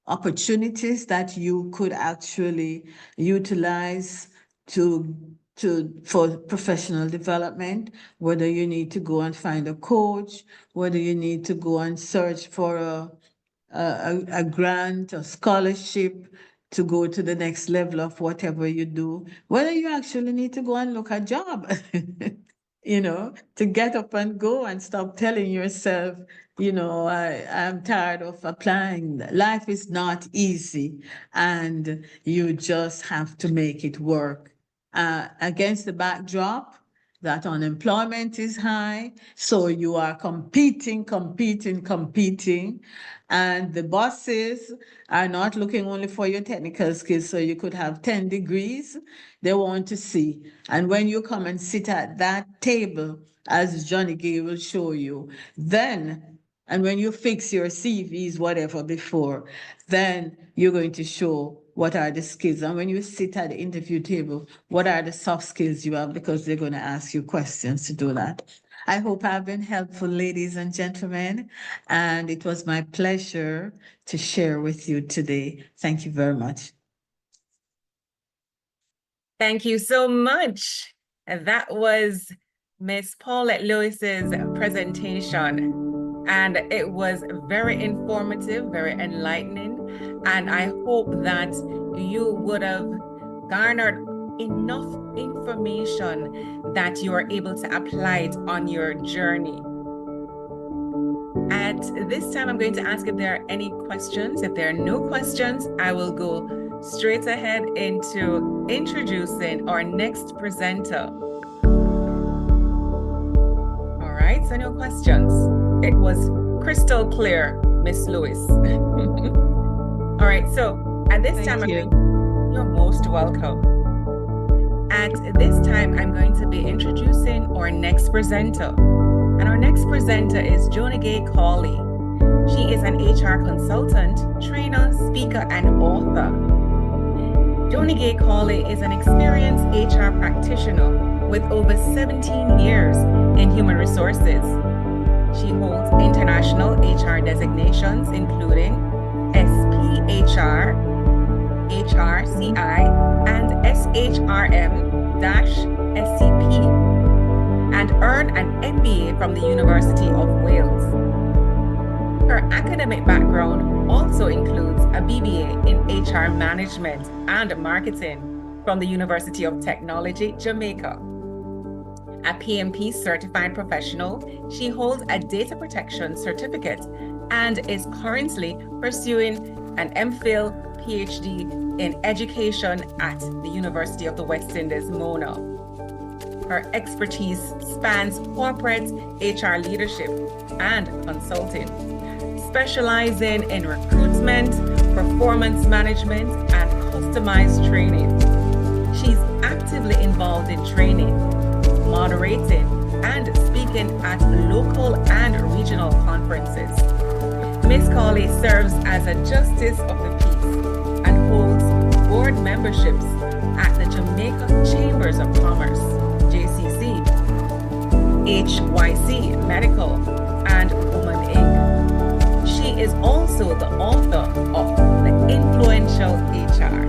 opportunities that you could actually utilize for professional development, whether you need to go and find a coach, whether you need to go and search for a grant or scholarship to go to the next level of whatever you do, whether you actually need to go and look a job, to get up and go and stop telling yourself, I'm tired of applying. Life is not easy and you just have to make it work. Against the backdrop that unemployment is high, so you are competing, and the bosses are not looking only for your technical skills, so you could have 10 degrees, they want to see. And when you come and sit at that table, as Joni-Gaye will show you, and when you fix your CVs, whatever before, then you're going to show what are the skills. And when you sit at the interview table, what are the soft skills you have, because they're going to ask you questions to do that. I hope I've been helpful, ladies and gentlemen, and it was my pleasure to share with you today. Thank you very much. Thank you so much. And that was Miss Paulette Lewis's presentation. And it was very informative, very enlightening. And I hope that you would have garnered enough information that you are able to apply it on your journey. At this time, I'm going to ask if there are any questions. If there are no questions, I will go straight ahead into introducing our next presenter. All right, so no questions. It was crystal clear, Miss Lewis. All right, so at this time, you're most welcome. At this time, I'm going to be introducing our next presenter. And our next presenter is Joni-Gaye Cawley. She is an HR consultant, trainer, speaker, and author. Joni-Gaye Cawley is an experienced HR practitioner with over 17 years in human resources. She holds international HR designations, including SPHR, HRCI, and SHRM-SCP, and earned an MBA from the University of Wales. Her academic background also includes a BBA in HR Management and Marketing from the University of Technology, Jamaica. A PMP certified professional, she holds a data protection certificate and is currently pursuing an MPhil PhD in education at the University of the West Indies, Mona. Her expertise spans corporate HR leadership and consulting, specializing in recruitment, performance management, and customized training. She's actively involved in training, moderating, and speaking at local and regional conferences. Ms. Cawley serves as a Justice of the Peace and holds board memberships at the Jamaica Chambers Medical, and Woman Inc. She is also the author of The Influential HR,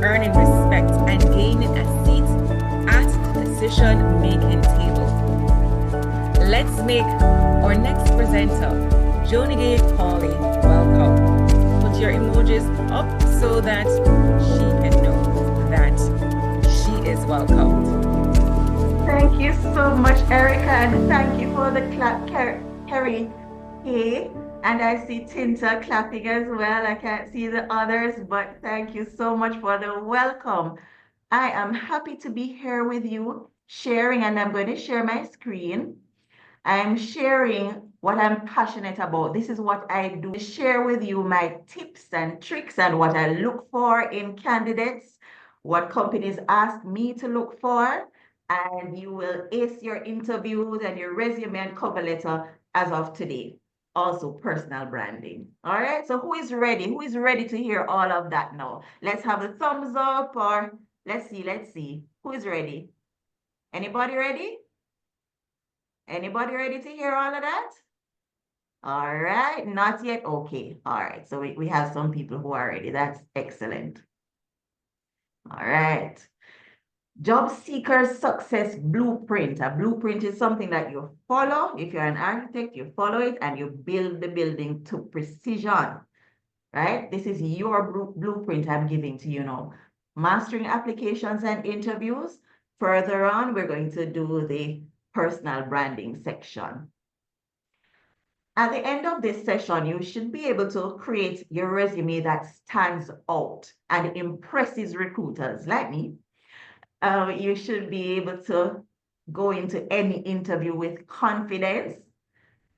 Earning Respect and Gaining a Seat at the Decision-Making Table. Let's make our next presenter, Joni-Gaye Cawley, welcome. Put your emojis up so that she can know that she is welcomed. Thank you so much, Erica, and thank you for the clap, Carrie. Hey, and I see Tinta clapping as well. I can't see the others, but thank you so much for the welcome. I am happy to be here with you, sharing, and I'm going to share my screen. I'm sharing what I'm passionate about. This is what I do. Share with you my tips and tricks and what I look for in candidates, what companies ask me to look for, and you will ace your interviews and your resume and cover letter as of today. Also personal branding. All right, so who is ready? Who is ready to hear all of that now? Let's have a thumbs up, or let's see. Who is ready? Anybody ready? Anybody ready to hear all of that? All right, not yet. Okay, all right. So we have some people who are ready. That's excellent. All right. Job seeker success blueprint. A blueprint is something that you follow. If you're an architect, you follow it and you build the building to precision, right? This is your blueprint I'm giving to you now. Mastering applications and interviews. Further on, we're going to do the personal branding section. At the end of this session, you should be able to create your resume that stands out and impresses recruiters like me. You should be able to go into any interview with confidence,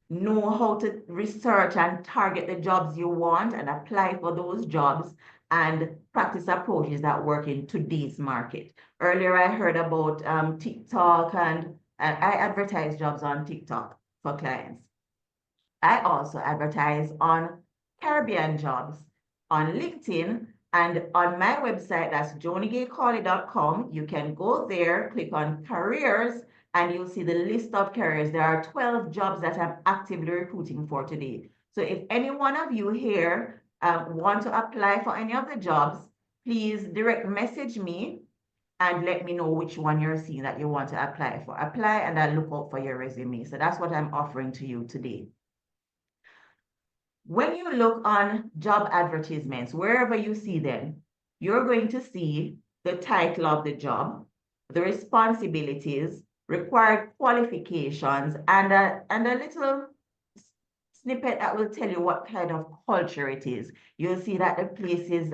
know how to research and target the jobs you want and apply for those jobs, and practice approaches that work in today's market. Earlier, I heard about TikTok, and I advertise jobs on TikTok for clients. I also advertise on Caribbean jobs on LinkedIn and on my website. That's jonigaycawley.com. You can go there, click on careers, and you'll see the list of careers. There are 12 jobs that I'm actively recruiting for today. So if any one of you here want to apply for any of the jobs, please direct message me and let me know which one you're seeing that you want to apply for. Apply and I'll look out for your resume. So that's what I'm offering to you today. When you look on job advertisements, wherever you see them, you're going to see the title of the job, the responsibilities, required qualifications, and a little snippet that will tell you what kind of culture it is. You'll see that the place is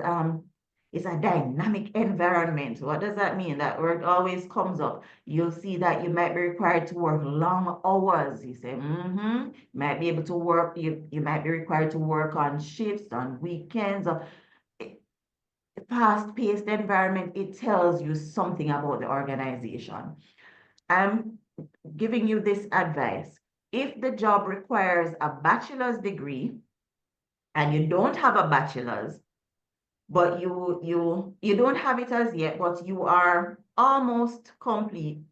a dynamic environment. What does that mean? That word always comes up. You'll see that you might be required to work long hours. You say, you might be able to work, you might be required to work on shifts, on weekends, or fast-paced environment. It tells you something about the organization. I'm giving you this advice. If the job requires a bachelor's degree and you don't have a bachelor's, but you don't have it as yet, but you are almost complete,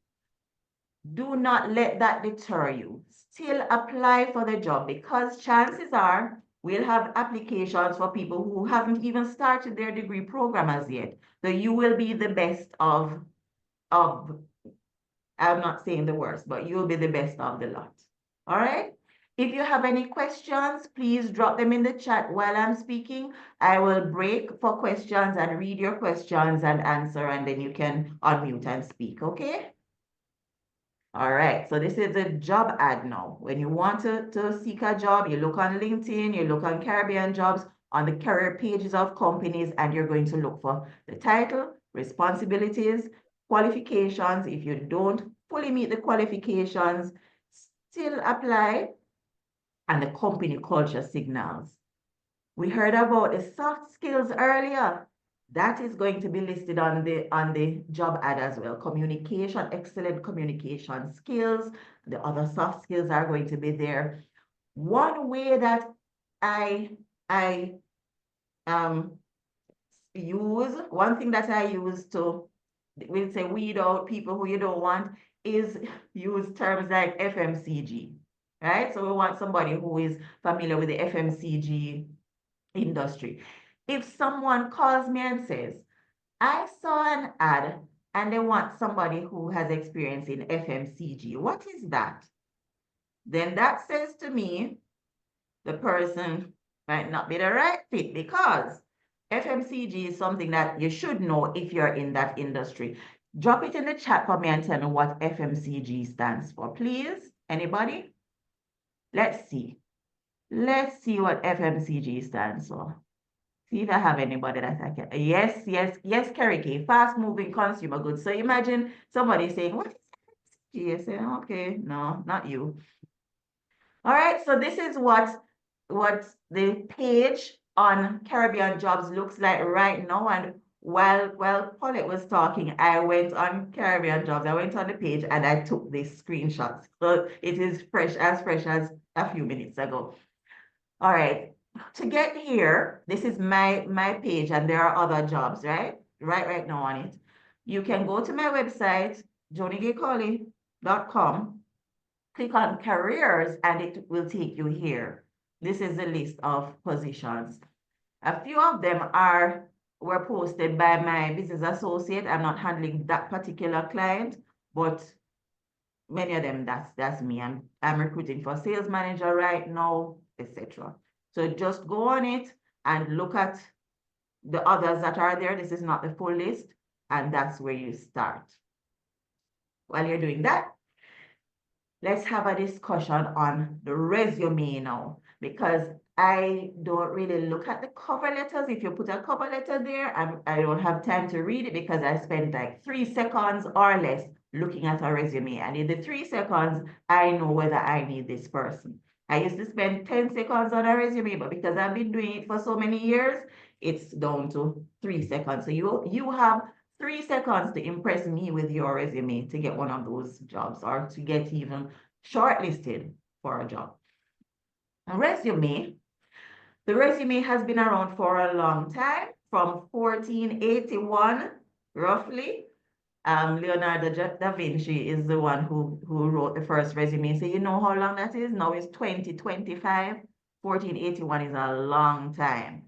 do not let that deter you. Still apply for the job, because chances are we'll have applications for people who haven't even started their degree program as yet. So you will be the best of I'm not saying the worst, but you'll be the best of the lot. All right? If you have any questions, please drop them in the chat while I'm speaking. I will break for questions and read your questions and answer, and then you can unmute and speak, okay? All right, so this is a job ad now. When you want to seek a job, you look on LinkedIn, you look on Caribbean jobs, on the career pages of companies, and you're going to look for the title, responsibilities, qualifications. If you don't fully meet the qualifications, still apply, and the company culture signals. We heard about the soft skills earlier. That is going to be listed on the job ad as well. Communication, excellent communication skills. The other soft skills are going to be there. One way that one thing that I use to, we'll say, weed out people who you don't want, is use terms like FMCG, right? So we want somebody who is familiar with the FMCG industry. If someone calls me and says, I saw an ad and they want somebody who has experience in FMCG, what is that? Then that says to me, the person might not be the right fit, because FMCG is something that you should know if you're in that industry. Drop it in the chat for me and tell me what FMCG stands for, please. Anybody? Let's see. Let's see what FMCG stands for. See if I have anybody that I can. Yes, yes, yes, Kerry, fast moving consumer goods. So imagine somebody saying, what is FMCG? You say, okay, no, not you. All right, so this is what the page on Caribbean Jobs looks like right now. And while Paulette was talking, I went on Caribbean Jobs. I went on the page and I took these screenshots. So it is fresh as a few minutes ago. All right, to get here, this is my page and there are other jobs, right? Right now on it. You can go to my website, Joni-Gaye.com, click on careers and it will take you here. This is a list of positions. A few of them were posted by my business associate. I'm not handling that particular client, but many of them, that's me. I'm recruiting for sales manager right now, etc. So just go on it and look at the others that are there. This is not the full list, and that's where you start. While you're doing that, let's have a discussion on the resume now, because I don't really look at the cover letters. If you put a cover letter there, I don't have time to read it because I spend like 3 seconds or less looking at a resume. And in the 3 seconds, I know whether I need this person. I used to spend 10 seconds on a resume, but because I've been doing it for so many years, it's down to 3 seconds. So you have 3 seconds to impress me with your resume to get one of those jobs or to get even shortlisted for a job. A resume, the resume has been around for a long time, from 1481, roughly. Leonardo da Vinci is the one who wrote the first resume. So you know how long that is? Now it's 2025. 1481 is a long time.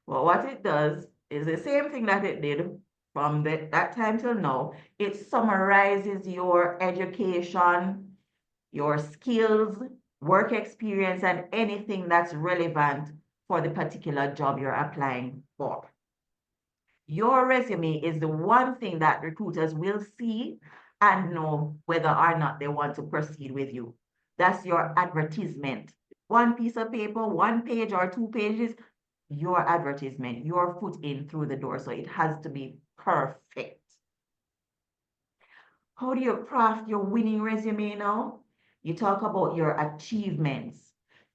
Well, what it does is the same thing that it did from that time till now. It summarizes your education, your skills, work experience, and anything that's relevant for the particular job you're applying for. Your resume is the one thing that recruiters will see and know whether or not they want to proceed with you. That's your advertisement. One piece of paper, 1 page or 2 pages, your advertisement, your foot in through the door. So it has to be perfect. How do you craft your winning resume now? You talk about your achievements.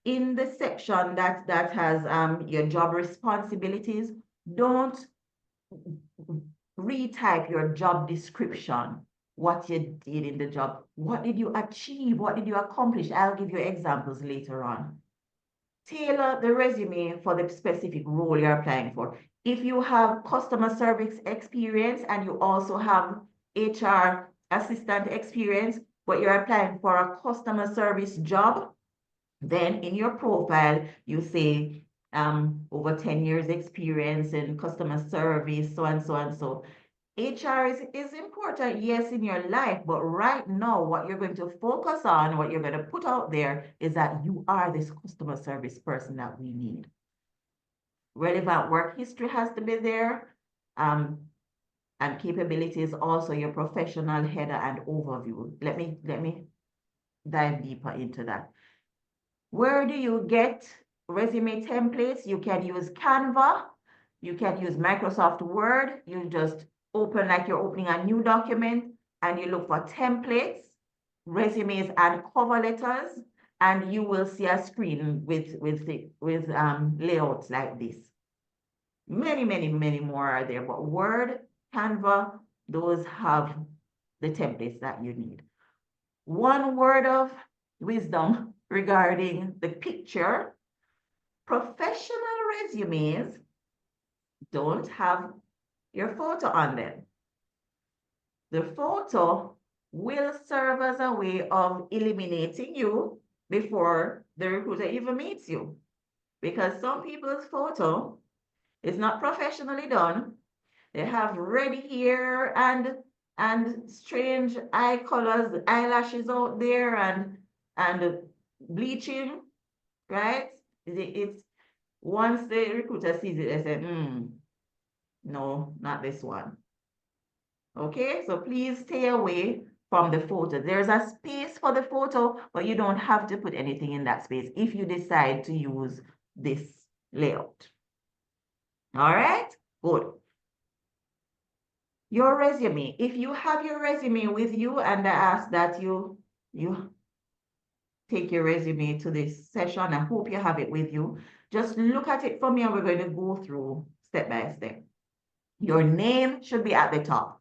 In the section that has your job responsibilities, don't retype your job description, what you did in the job. What did you achieve? What did you accomplish? I'll give you examples later on. Tailor the resume for the specific role you're applying for. If you have customer service experience and you also have HR assistant experience, but you're applying for a customer service job, then in your profile, you say over 10 years experience in customer service, so and so and so. HR is important, yes, in your life, but right now, what you're going to focus on, what you're going to put out there is that you are this customer service person that we need. Relevant work history has to be there. And capabilities, also your professional header and overview. Let me dive deeper into that. Where do you get resume templates? You can use Canva. You can use Microsoft Word. You just open like you're opening a new document and you look for templates, resumes and cover letters, and you will see a screen with layouts like this. Many more are there, but Word, Canva, those have the templates that you need. One word of wisdom regarding the picture: professional resumes don't have your photo on them. The photo will serve as a way of eliminating you before the recruiter even meets you. Because some people's photo is not professionally done. They have red hair and strange eye colors, eyelashes out there and bleaching, right? It's once the recruiter sees it, they say, no, not this one. Okay, so please stay away from the photo. There's a space for the photo, but you don't have to put anything in that space if you decide to use this layout. All right, good. Your resume. If you have your resume with you, and I ask that you take your resume to this session, I hope you have it with you. Just look at it for me and we're going to go through step by step. Your name should be at the top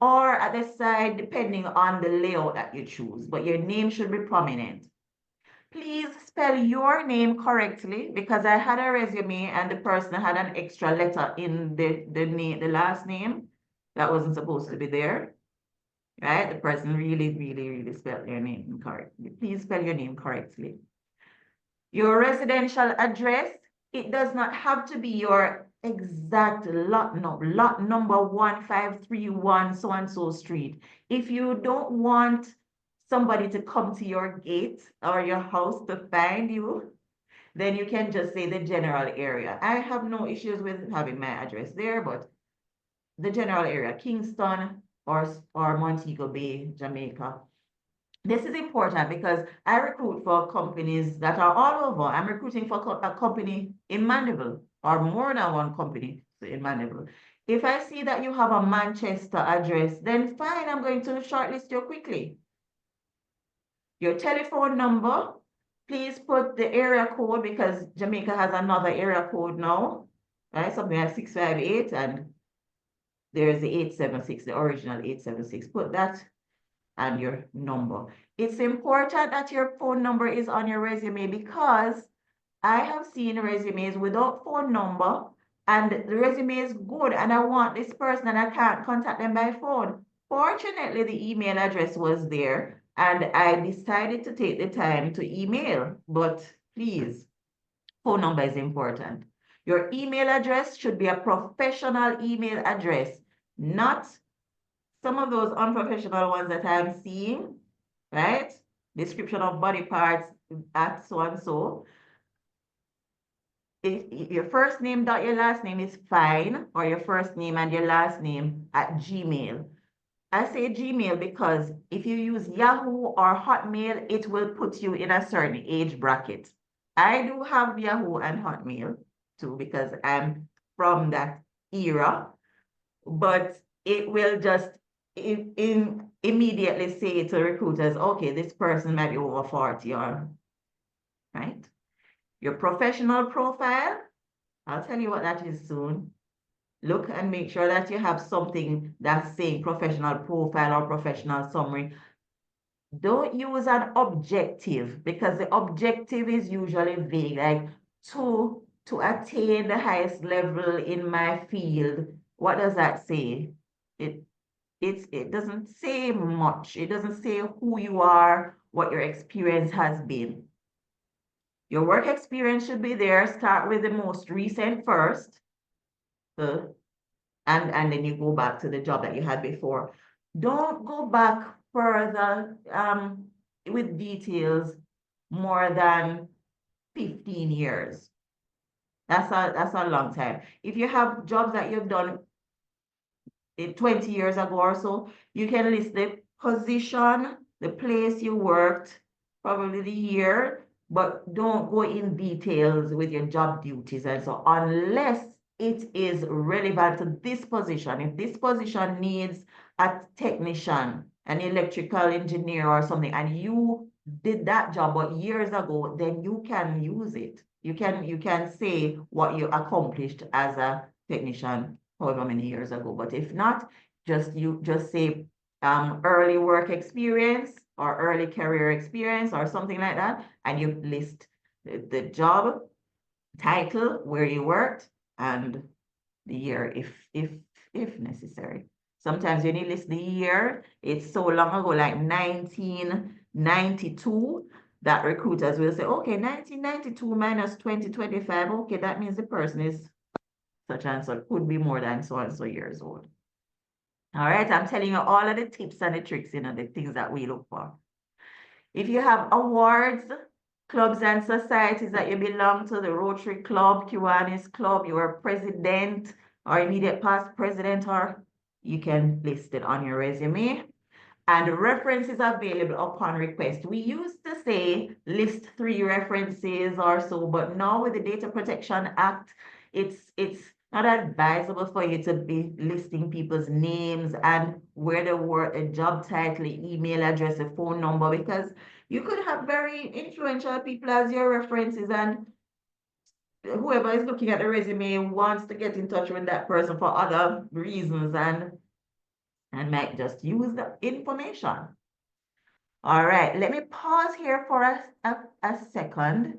or at the side, depending on the layout that you choose, but your name should be prominent. Please spell your name correctly, because I had a resume and the person had an extra letter in the last name that wasn't supposed to be there, right? The person really spelled their name incorrectly. Please spell your name correctly. Your residential address, it does not have to be your exact lot number 1531 so-and-so street. If you don't want somebody to come to your gate or your house to find you, then you can just say the general area. I have no issues with having my address there, but the general area, Kingston or Montego Bay, Jamaica. This is important because I recruit for companies that are all over. I'm recruiting for a company in Mandeville or more than one company in Mandeville. If I see that you have a Manchester address, then fine, I'm going to shortlist you quickly. Your telephone number, please put the area code, because Jamaica has another area code now, right? Something like 658, and there's the 876, the original 876. Put that and your number. It's important that your phone number is on your resume, because I have seen resumes without phone number and the resume is good and I want this person and I can't contact them by phone. Fortunately, the email address was there and I decided to take the time to email, but please, phone number is important. Your email address should be a professional email address, not some of those unprofessional ones that I'm seeing, right? Description of body parts at so and so. If your first name dot your last name is fine, or your first name and your last name at Gmail. I say Gmail because if you use Yahoo or Hotmail, it will put you in a certain age bracket. I do have Yahoo and Hotmail too, because I'm from that era, but it will just immediately say to recruiters, okay, this person might be over 40 or, right? Your professional profile, I'll tell you what that is soon. Look and make sure that you have something that's saying professional profile or professional summary. Don't use an objective, because the objective is usually vague, like to attain the highest level in my field. What does that say? It doesn't say much. It doesn't say who you are, what your experience has been. Your work experience should be there. Start with the most recent first. And then you go back to the job that you had before. Don't go back further with details more than 15 years. That's a long time. If you have jobs that you've done 20 years ago or so, you can list the position, the place you worked, probably the year, but don't go in details with your job duties and so, unless it is relevant to this position. If this position needs a technician, an electrical engineer or something, and you did that job but years ago, then you can use it. You can say what you accomplished as a technician however many years ago. But if not, just say early work experience or early career experience or something like that, and you list the job title, where you worked, and the year if necessary. Sometimes when you list the year, it's so long ago, like 1992, that recruiters will say, okay, 1992 minus 2025. Okay, that means the person is such and such, could be more than so and so years old. All right, I'm telling you all of the tips and the tricks, the things that we look for. If you have awards, clubs and societies that you belong to, the Rotary Club, Kiwanis Club, you are president or immediate past president, or you can list it on your resume. And references available upon request. We used to say list 3 references or so, but now with the Data Protection Act, it's not advisable for you to be listing people's names and where they work, a job title, email address, a phone number, because you could have very influential people as your references, and whoever is looking at the resume wants to get in touch with that person for other reasons and might just use the information. All right, let me pause here for a second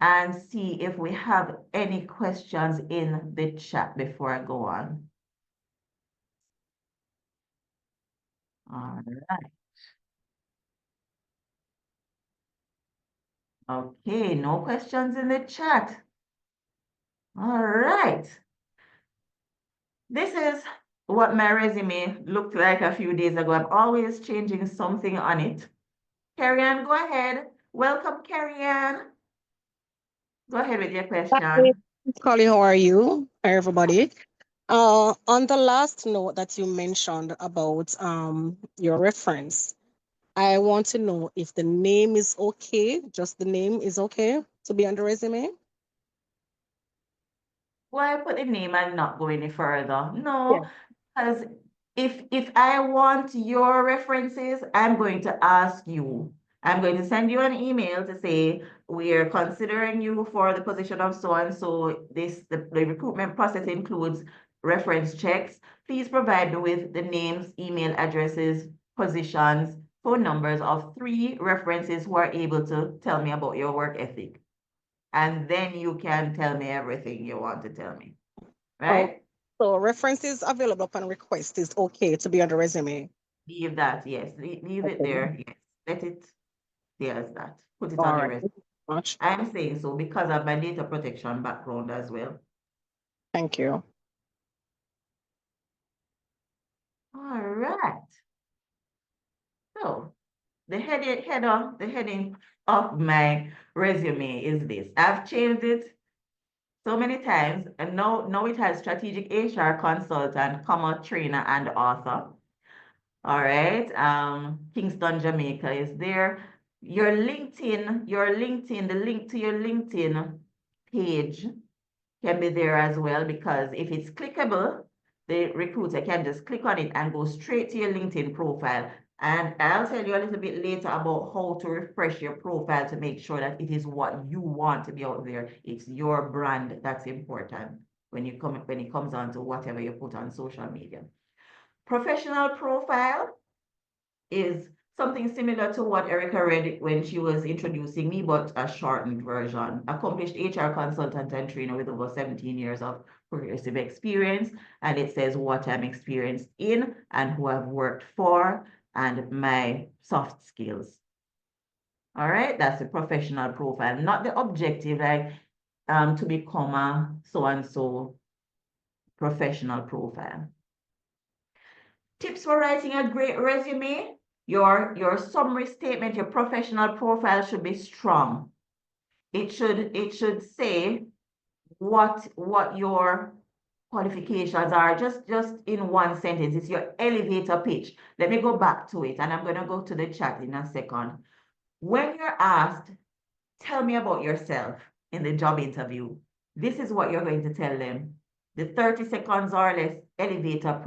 and see if we have any questions in the chat before I go on. All right. Okay, no questions in the chat. All right. This is what my resume looked like a few days ago. I'm always changing something on it. Carrie Ann, go ahead. Welcome, Carrie Ann. Go ahead with your question. Cawley, how are you? Hi, everybody. On the last note that you mentioned about your reference, I want to know if the name is okay, just the name is okay to be on the resume? Why put the name and not go any further? No, Yeah. because if I want your references, I'm going to ask you. I'm going to send you an email to say, we are considering you for the position of so and so. The recruitment process includes reference checks. Please provide me with the names, email addresses, positions, phone numbers of 3 references who are able to tell me about your work ethic. And then you can tell me everything you want to tell me, right? So references available upon request is okay to be on the resume. Leave that, yes. Leave it there, yes. Let it stay as that. Put it All on the right. resume. Thank you so much. I'm saying so because of my data protection background as well. Thank you. All right. So the heading of my resume is this. I've changed it so many times, and now it has strategic HR consultant, trainer and author. All right. Kingston, Jamaica is there. Your LinkedIn, the link to your LinkedIn page can be there as well, because if it's clickable, the recruiter can just click on it and go straight to your LinkedIn profile. And I'll tell you a little bit later about how to refresh your profile to make sure that it is what you want to be out there. It's your brand that's important when it comes on to whatever you put on social media. Professional profile is something similar to what Erica read when she was introducing me, but a shortened version. Accomplished HR consultant and trainer with over 17 years of progressive experience. And it says what I'm experienced in and who I've worked for and my soft skills. All right, that's the professional profile, not the objective, like to become a so-and-so professional profile. Tips for writing a great resume. Your summary statement, your professional profile should be strong. It should say what your qualifications are, just in one sentence. It's your elevator pitch. Let me go back to it, and I'm going to go to the chat in a second. When you're asked, tell me about yourself in the job interview, this is what you're going to tell them. The 30 seconds or less elevator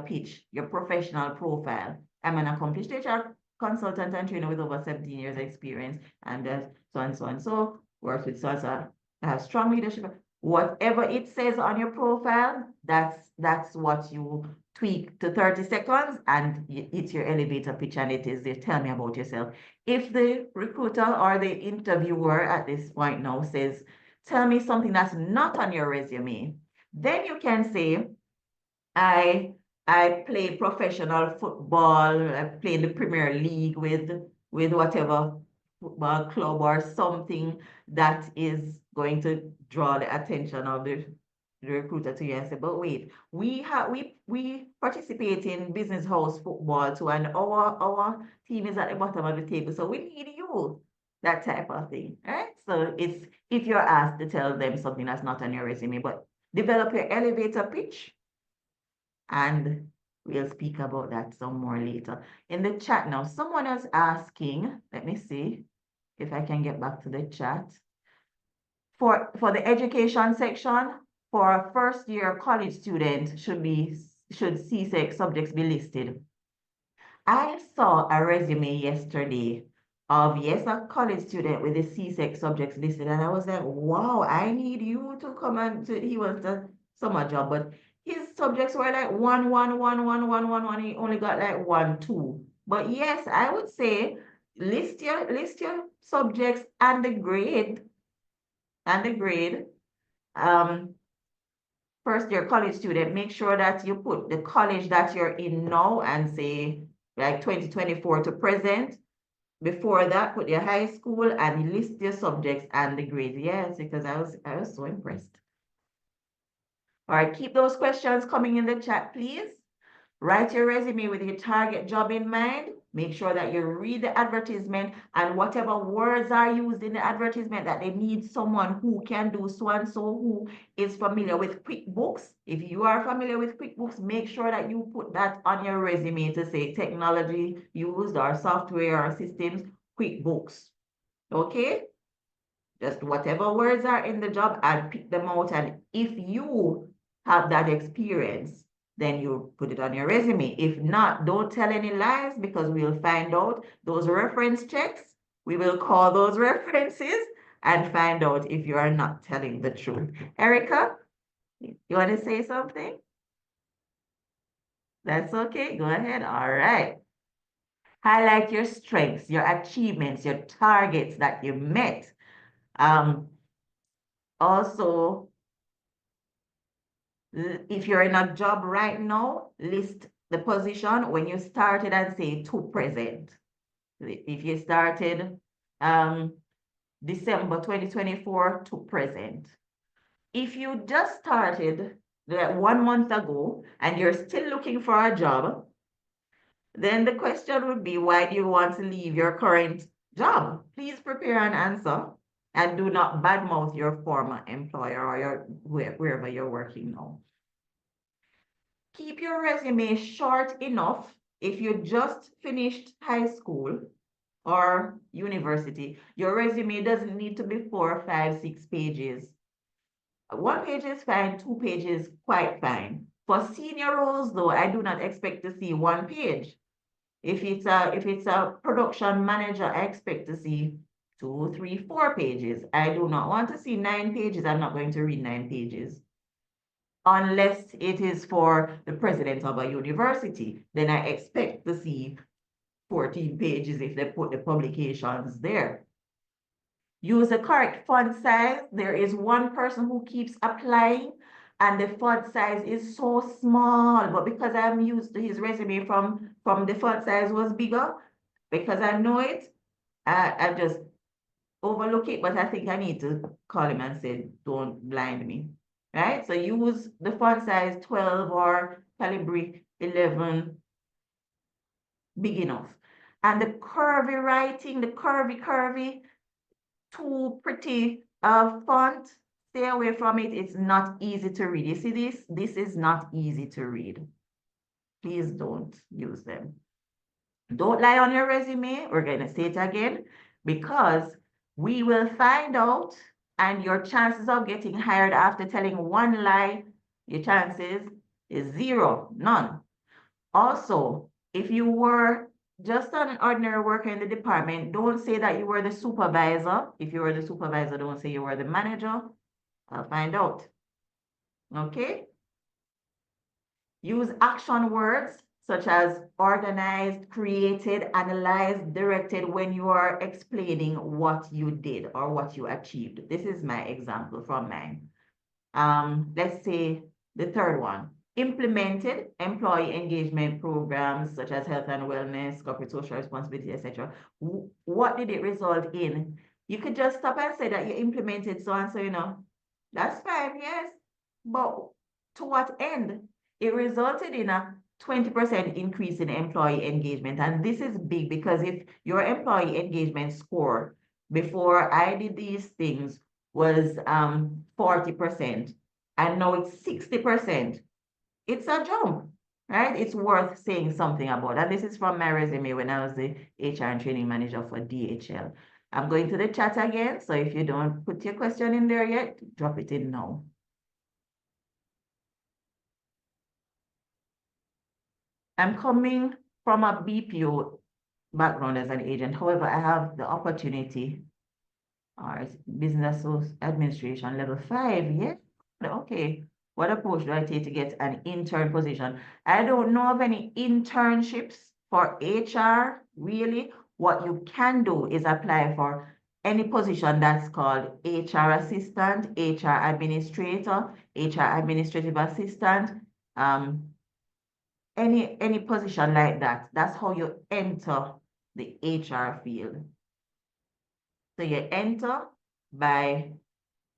pitch, your professional profile. I'm an accomplished HR consultant and trainer with over 17 years experience, and so and so and so, works with so and so. I have strong leadership. Whatever it says on your profile, that's what you tweak to 30 seconds, and it's your elevator pitch, and it is there. Tell me about yourself. If the recruiter or the interviewer at this point now says, tell me something that's not on your resume, then you can say, I I play professional football. I play in the Premier League with whatever football club or something that is going to draw the attention of the recruiter to you and say, but wait, we participate in business house football too, and our team is at the bottom of the table, so we need you. That type of thing, right? So it's if you're asked to tell them something that's not on your resume, but develop your elevator pitch, and we'll speak about that some more later. In the chat now, someone is asking, let me see if I can get back to the chat. For the education section, for a first year college student, should CSEC subjects be listed? I saw a resume yesterday of, yes, a college student with the CSEC subjects listed, and I was like, wow, I need you to come and he wants a summer job, but his subjects were like 1, 1, 1, 1, 1, 1, 1. He only got like 1, 2. But yes, I would say list your subjects and the grade. First year college student, make sure that you put the college that you're in now and say like 2024 to present. Before that, put your high school and list your subjects and the grades. Yes, because I was so impressed. All right, keep those questions coming in the chat, please. Write your resume with your target job in mind. Make sure that you read the advertisement and whatever words are used in the advertisement, that they need someone who can do so and so, who is familiar with QuickBooks. If you are familiar with QuickBooks, make sure that you put that on your resume to say technology used or software or systems, QuickBooks. Okay? Just whatever words are in the job and pick them out. And if you have that experience, then you put it on your resume. If not, don't tell any lies, because we'll find out those reference checks. We will call those references and find out if you are not telling the truth. Erica, you want to say something? That's okay. Go ahead. All right. Highlight your strengths, your achievements, your targets that you met. Also, if you're in a job right now, list the position when you started and say to present. If you started December 2024 to present. If you just started like 1 month ago and you're still looking for a job, then the question would be, why do you want to leave your current job? Please prepare an answer and do not badmouth your former employer or wherever you're working now. Keep your resume short enough. If you just finished high school or university, your resume doesn't need to be 4, 5, 6 pages. 1 page is fine, 2 pages quite fine. For senior roles though, I do not expect to see 1 page. If it's a production manager, I expect to see 2, 3, 4 pages. I do not want to see 9 pages. I'm not going to read 9 pages. Unless it is for the president of a university, then I expect to see 14 pages if they put the publications there. Use the correct font size. There is one person who keeps applying and the font size is so small, but because I'm used to his resume from the font size was bigger, because I know it, I just overlook it, but I think I need to call him and say, don't blind me, right? So use the font size 12 or Calibri 11, big enough. And the curvy writing, the curvy, too pretty font, stay away from it. It's not easy to read. You see this? This is not easy to read. Please don't use them. Don't lie on your resume. We're going to say it again, because we will find out, and your chances of getting hired after telling 1 lie, your chances is 0, none. Also, if you were just an ordinary worker in the department, don't say that you were the supervisor. If you were the supervisor, don't say you were the manager. I'll find out. Okay? Use action words such as organized, created, analyzed, directed when you are explaining what you did or what you achieved. This is my example from mine. Let's say the third one. implemented employee engagement programs such as health and wellness, corporate social responsibility, etc. What did it result in? You could just stop and say that you implemented so and so, that's fine, yes. But to what end? It resulted in a 20% increase in employee engagement. And this is big because if your employee engagement score before I did these things was 40%, and now it's 60%, it's a jump, right? It's worth saying something about. And this is from my resume when I was the HR and training manager for DHL. I'm going to the chat again. So if you don't put your question in there yet, drop it in now. I'm coming from a BPO background as an agent. However, I have the opportunity, or business administration level 5. Yeah, okay. What approach do I take to get an intern position? I don't know of any internships for HR, really. What you can do is apply for any position that's called HR assistant, HR administrator, HR administrative assistant, any position like that. That's how you enter the HR field. So you enter by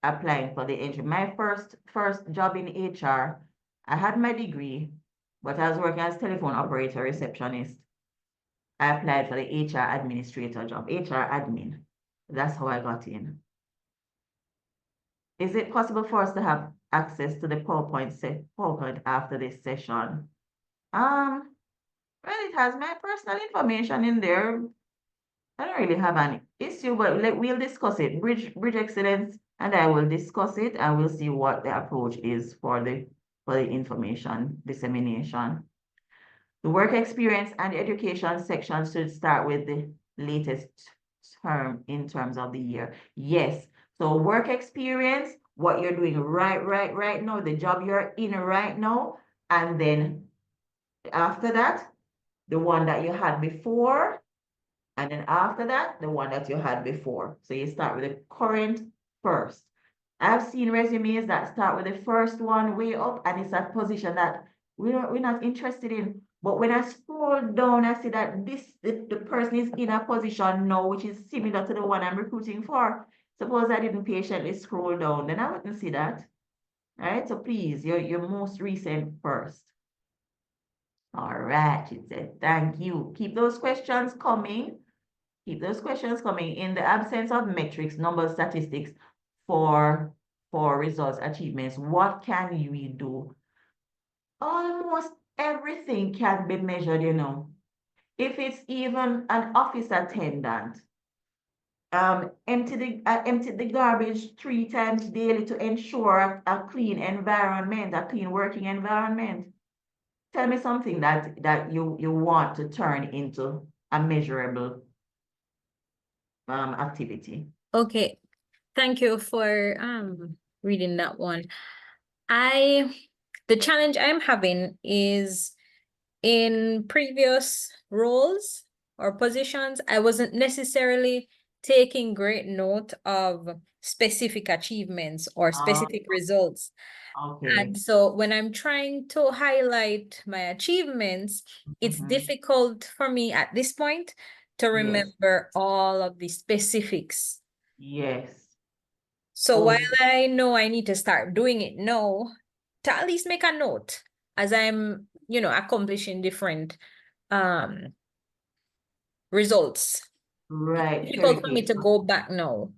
applying for the entry. My first job in HR, I had my degree, but I was working as telephone operator receptionist. I applied for the HR administrator job, HR admin. That's how I got in. Is it possible for us to have access to the PowerPoint after this session? Well, it has my personal information in there. I don't really have any issue, but we'll discuss it. Bridge Excellence and I will discuss it and we'll see what the approach is for the information dissemination. The work experience and education section should start with the latest term in terms of the year. Yes. So work experience, what you're doing right now, the job you're in right now, and then after that, the one that you had before, and then after that, the one that you had before. So you start with the current first. I've seen resumes that start with the first one way up, and it's a position that we're not interested in. But when I scroll down, I see that the person is in a position now, which is similar to the one I'm recruiting for. Suppose I didn't patiently scroll down, then I wouldn't see that. All right, so please, your most recent first. All right, she said, thank you. Keep those questions coming. Keep those questions coming. In the absence of metrics, numbers, statistics for results, achievements, what can we do? Almost everything can be measured, If it's even an office attendant, empty the garbage 3 times daily to ensure a clean environment, a clean working environment. Tell me something that you want to turn into a measurable activity. Okay, thank you for reading that one. The challenge I'm having is in previous roles or positions, I wasn't necessarily taking great note of specific achievements or specific results. Okay. And so when I'm trying to highlight my achievements, it's difficult for me at this point to remember all of the specifics. Yes. So while I know I need to start doing it now, to at least make a note as I'm, accomplishing different results. Right. It's difficult for me to go back now.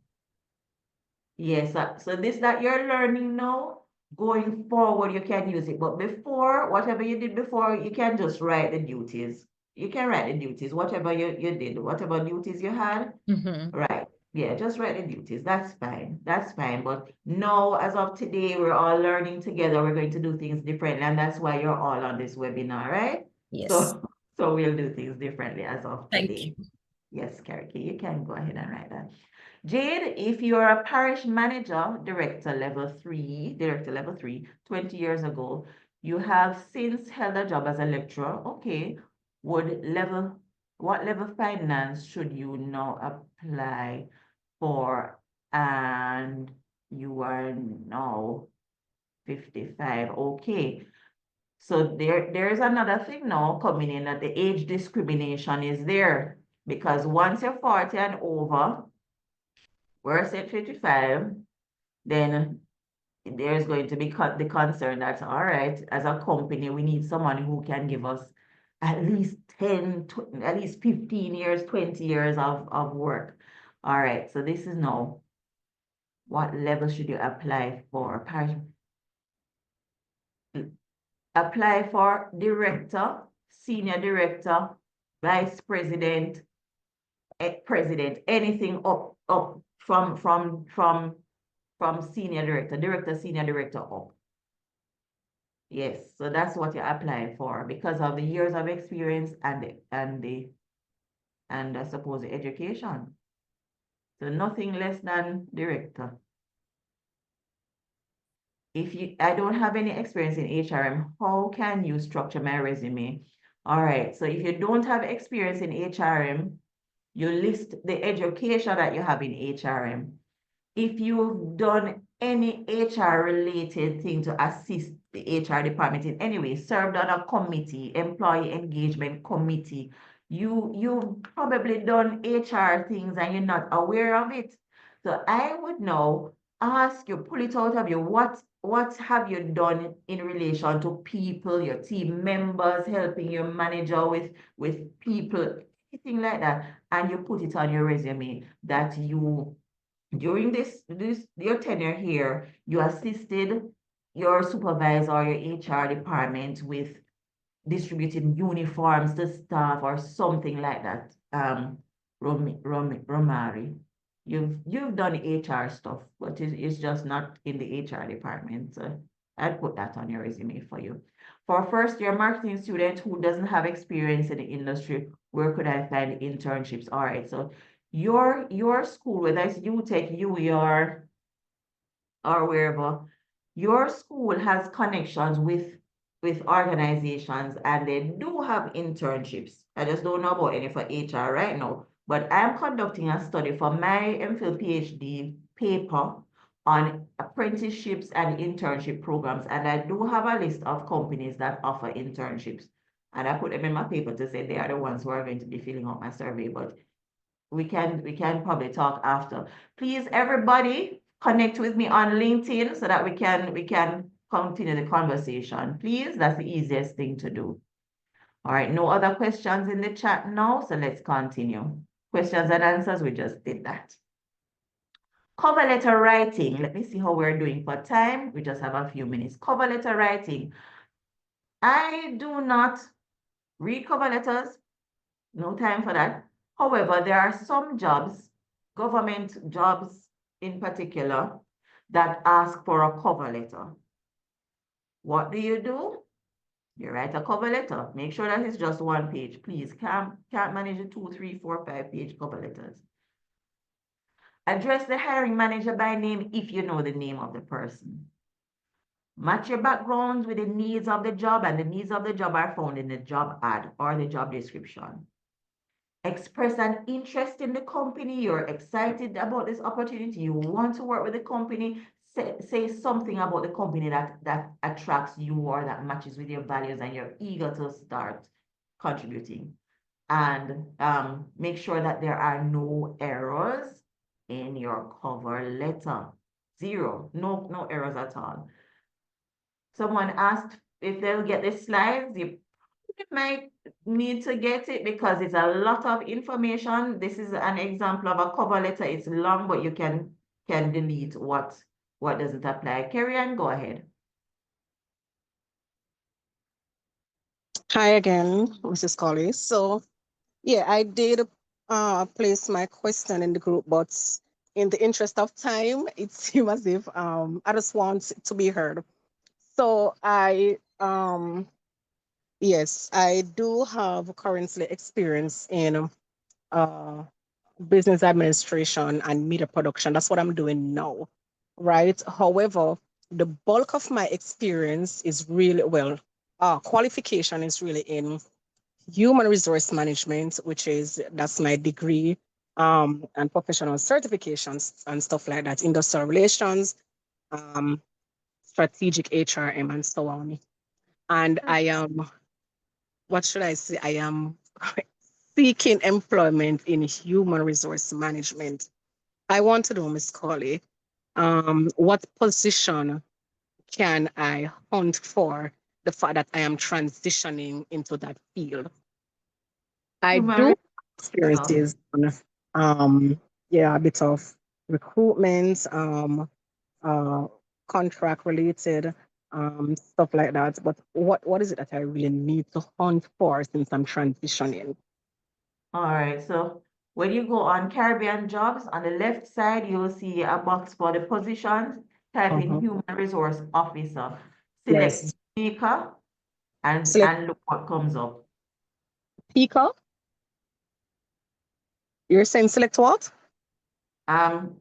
Yes. So this that you're learning now, going forward, you can use it. But before, whatever you did before, you can just write the duties. You can write the duties, whatever you did, whatever duties you had. Right. Yeah, just write the duties. That's fine. That's fine. But now, as of today, we're all learning together. We're going to do things differently. And that's why you're all on this webinar, right? Yes. So we'll do things differently as of today. Thank you. Yes, Kariki, you can go ahead and write that. Jade, if you're a parish manager, director level 3, 20 years ago, you have since held a job as a lecturer. Okay. What level finance should you now apply for? And you are now 55. Okay. So there's another thing now coming in, that the age discrimination is there, because once you're 40 and over, we're at 55, then there's going to be the concern that, all right, as a company, we need someone who can give us at least 10, at least 15 years, 20 years of work. All right, so this is now, what level should you apply for? Apply for director, senior director, vice president, president, anything up from senior director, senior director up. Yes, so that's what you apply for because of the years of experience and I suppose the education. So nothing less than director. I don't have any experience in HRM, how can you structure my resume? All right, so if you don't have experience in HRM, you list the education that you have in HRM. If you've done any HR related thing to assist the HR department in any way, served on a committee, employee engagement committee, you've probably done HR things and you're not aware of it. So I would now ask you, pull it out of you, what have you done in relation to people, your team members, helping your manager with people, anything like that, and you put it on your resume that you, during your tenure here, you assisted your supervisor or your HR department with distributing uniforms to staff or something like that. Romari, you've done HR stuff, but it's just not in the HR department. So I'd put that on your resume for you. For a first-year marketing student who doesn't have experience in the industry, where could I find internships? All right, so your school, whether it's UTech, UER, or wherever, your school has connections with organizations and they do have internships. I just don't know about any for HR right now, but I'm conducting a study for my MPhil PhD paper on apprenticeships and internship programs, and I do have a list of companies that offer internships, and I put them in my paper to say they are the ones who are going to be filling out my survey, but we can probably talk after. Please, everybody, connect with me on LinkedIn so that we can continue the conversation. Please, that's the easiest thing to do. All right, no other questions in the chat now, so let's continue. Questions and answers, we just did that. Cover letter writing. Let me see how we're doing for time. We just have a few minutes. Cover letter writing. I do not read cover letters. No time for that. However, there are some jobs, government jobs in particular, that ask for a cover letter. What do? You write a cover letter. Make sure that it's just one page. Please, can't manage a 2, 3, 4, 5-page cover letters. Address the hiring manager by name if you know the name of the person. Match your background with the needs of the job, and the needs of the job are found in the job ad or the job description. Express an interest in the company. You're excited about this opportunity. You want to work with the company. Say something about the company that attracts you or that matches with your values, and you're eager to start contributing. And make sure that there are no errors in your cover letter. Zero, no errors at all. Someone asked if they'll get the slides. You might need to get it because it's a lot of information. This is an example of a cover letter. It's long, but you can delete what doesn't apply. Carry on, go ahead. Hi again, Mrs. Cawley. So yeah, I did place my question in the group, but in the interest of time, it seems as if I just want to be heard. So yes, I do have currently experience in business administration and media production. That's what I'm doing now, right? However, the bulk of my experience is really, qualification is really in human resource management, that's my degree, and professional certifications and stuff like that, industrial relations, strategic HRM, and so on. and I am, what should I say? I am seeking employment in human resource management. I want to know, Miss Cawley, what position can I hunt for the fact that I am transitioning into that field? I Human do resource. experiences on, yeah, a bit of recruitment, uh, contract related, stuff like that. But what is it that I really need to hunt for since I'm transitioning? All right, so when you go on Caribbean jobs, on the left side, you'll see a box for the positions. Type in Uh-huh. human resource officer. Select Yes. Jamaica Select and look what comes up. Pico. You're saying select what? Um,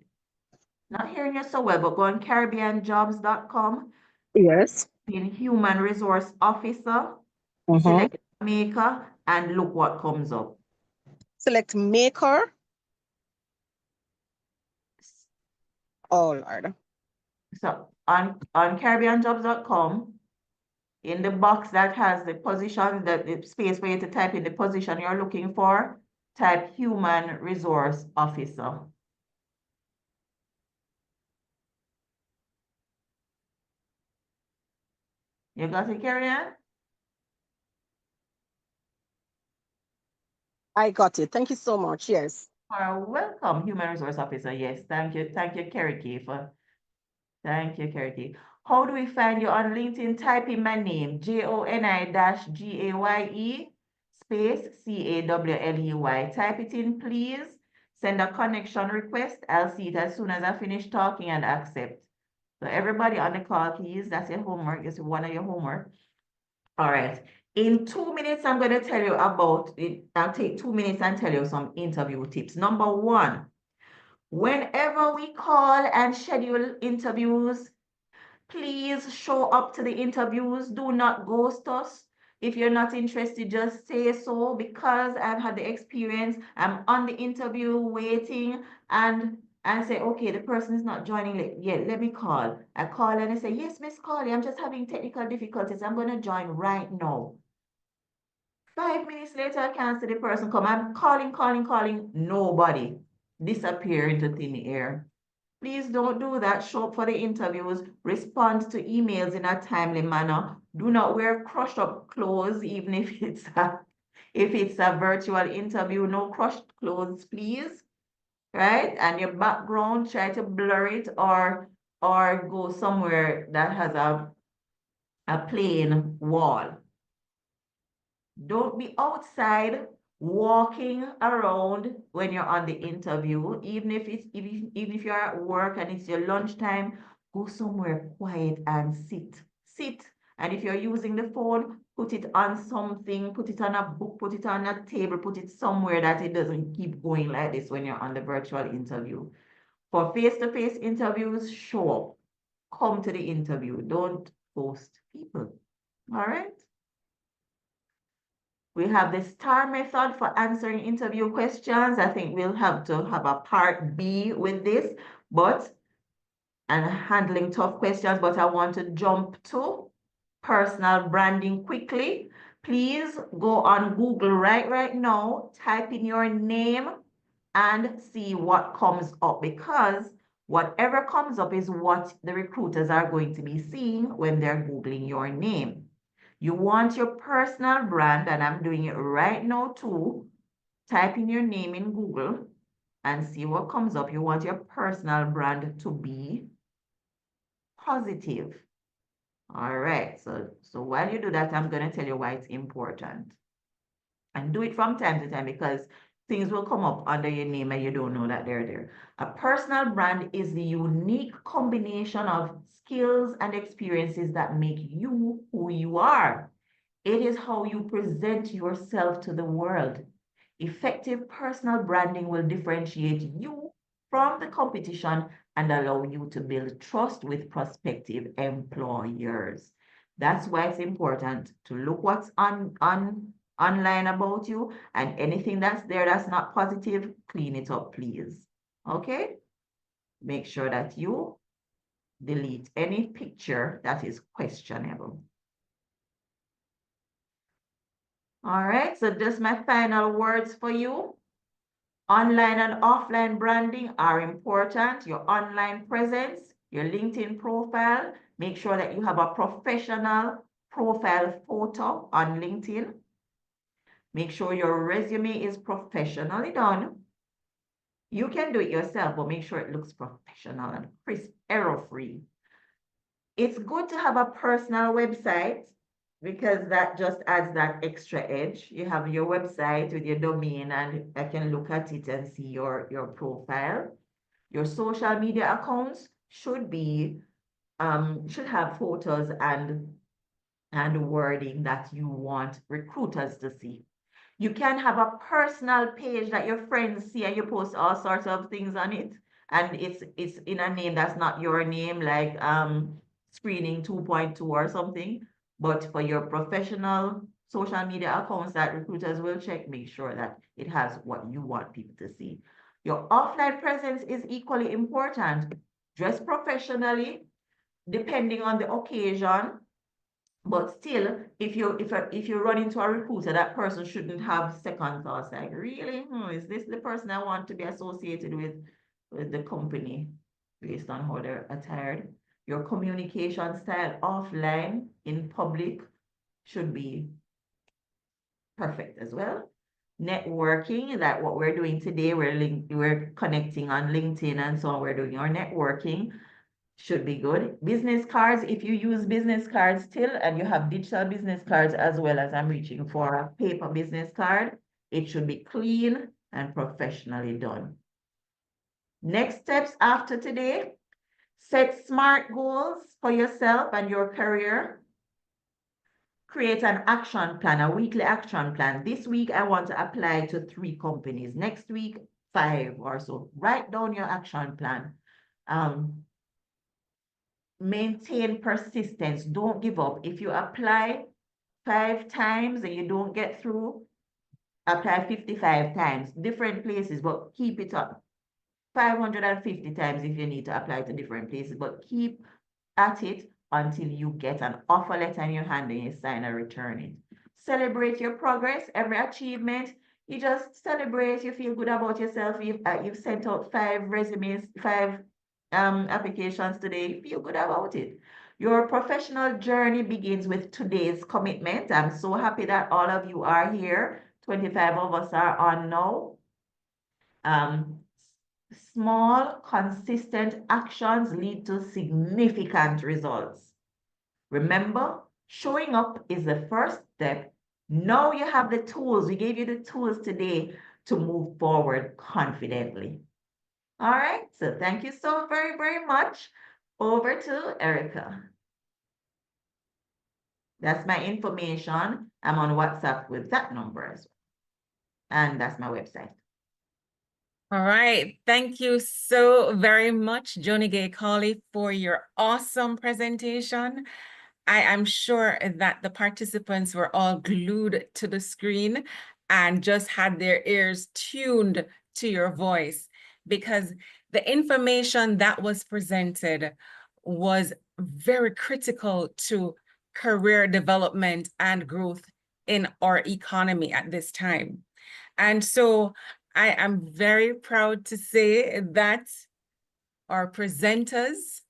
not hearing you so well, but go on CaribbeanJobs.com Yes. in human resource officer, Uh-huh. select Jamaica and look what comes up. Select maker. Oh Lord. So on CaribbeanJobs.com, in the box that has the position, the space for you to type in the position you're looking for, type human resource officer. You got it, Carrie Ann? I got it. Thank you so much. Yes. Welcome, human resource officer. Yes, thank you, Carrie Kay for. Thank you, Carrie Kay. How do we find you on LinkedIn? Type in my name, Joni-Gaye space Cawley. Type it in, please. Send a connection request. I'll see it as soon as I finish talking and accept. So everybody on the call, please, that's your homework. It's one of your homework. All right. In 2 minutes, I'm going to tell you about it. I'll take 2 minutes and tell you some interview tips. Number one, whenever we call and schedule interviews, please show up to the interviews. Do not ghost us. If you're not interested, just say so, because I've had the experience. I'm on the interview waiting and say, okay, the person is not joining yet. Let me call. I call and I say, yes, Miss Cawley, I'm just having technical difficulties. I'm going to join right now. 5 minutes later, I can't see the person come. I'm calling. Nobody. Disappear into thin air. Please don't do that. Show up for the interviews. Respond to emails in a timely manner. Do not wear crushed up clothes, even if it's a virtual interview. No crushed clothes, please. Right? And your background, try to blur it or go somewhere that has a plain wall. Don't be outside walking around when you're on the interview, even if you're at work and it's your lunchtime, go somewhere quiet and sit. And if you're using the phone, put it on something, put it on a book, put it on a table, put it somewhere that it doesn't keep going like this when you're on the virtual interview. For face-to-face interviews, show up. Come to the interview. Don't ghost people. All right? We have the STAR method for answering interview questions. I think we'll have to have a part B with this, and handling tough questions, but I want to jump to personal branding quickly. Please go on Google right now, type in your name and see what comes up, because whatever comes up is what the recruiters are going to be seeing when they're Googling your name. You want your personal brand, and I'm doing it right now too. Type in your name in Google and see what comes up. You want your personal brand to be positive. All right, so while you do that, I'm going to tell you why it's important. And do it from time to time, because things will come up under your name and you don't know that they're there. A personal brand is the unique combination of skills and experiences that make you who you are. It is how you present yourself to the world. Effective personal branding will differentiate you from the competition and allow you to build trust with prospective employers. That's why it's important to look what's online about you, and anything that's there that's not positive, clean it up, please. Okay? Make sure that you delete any picture that is questionable. All right, so just my final words for you. Online and offline branding are important. Your online presence, your LinkedIn profile, make sure that you have a professional profile photo on LinkedIn. Make sure your resume is professionally done. You can do it yourself, but make sure it looks professional and crisp, error-free. It's good to have a personal website because that just adds that extra edge. You have your website with your domain and I can look at it and see your profile. Your social media accounts should have photos and wording that you want recruiters to see. You can have a personal page that your friends see and you post all sorts of things on it. And it's in a name that's not your name, like screening 2.2 or something. But for your professional social media accounts that recruiters will check, make sure that it has what you want people to see. Your offline presence is equally important. Dress professionally, depending on the occasion. But still, if you run into a recruiter, that person shouldn't have second thoughts like, really, is this the person I want to be associated with the company based on how they're attired? Your communication style offline in public should be perfect as well. Networking, that what we're doing today, we're connecting on LinkedIn and so on, we're doing our networking. Should be good. Business cards, if you use business cards still and you have digital business cards as well as I'm reaching for a paper business card, it should be clean and professionally done. Next steps after today, set SMART goals for yourself and your career. Create an action plan, a weekly action plan. This week, I want to apply to 3 companies. Next week, 5 or so. Write down your action plan. Maintain persistence. Don't give up. If you apply 5 times and you don't get through, apply 55 times, different places, but keep it up. 550 times if you need to apply to different places, but keep at it until you get an offer letter in your hand and you sign and return it. Celebrate your progress, every achievement. You just celebrate, you feel good about yourself. You've sent out 5 resumes, 5 applications today, feel good about it. Your professional journey begins with today's commitment. I'm so happy that all of you are here. 25 of us are on now. Small, consistent actions lead to significant results. Remember, showing up is the first step. Now you have the tools. We gave you the tools today to move forward confidently. All right, so thank you so very, very much. Over to Erica. That's my information. I'm on WhatsApp with that number as well. And that's my website. All right. Thank you so very much, Joni-Gaye Cawley, for your awesome presentation. I am sure that the participants were all glued to the screen and just had their ears tuned to your voice, because the information that was presented was very critical to career development and growth in our economy at this time. And so I am very proud to say that our presenters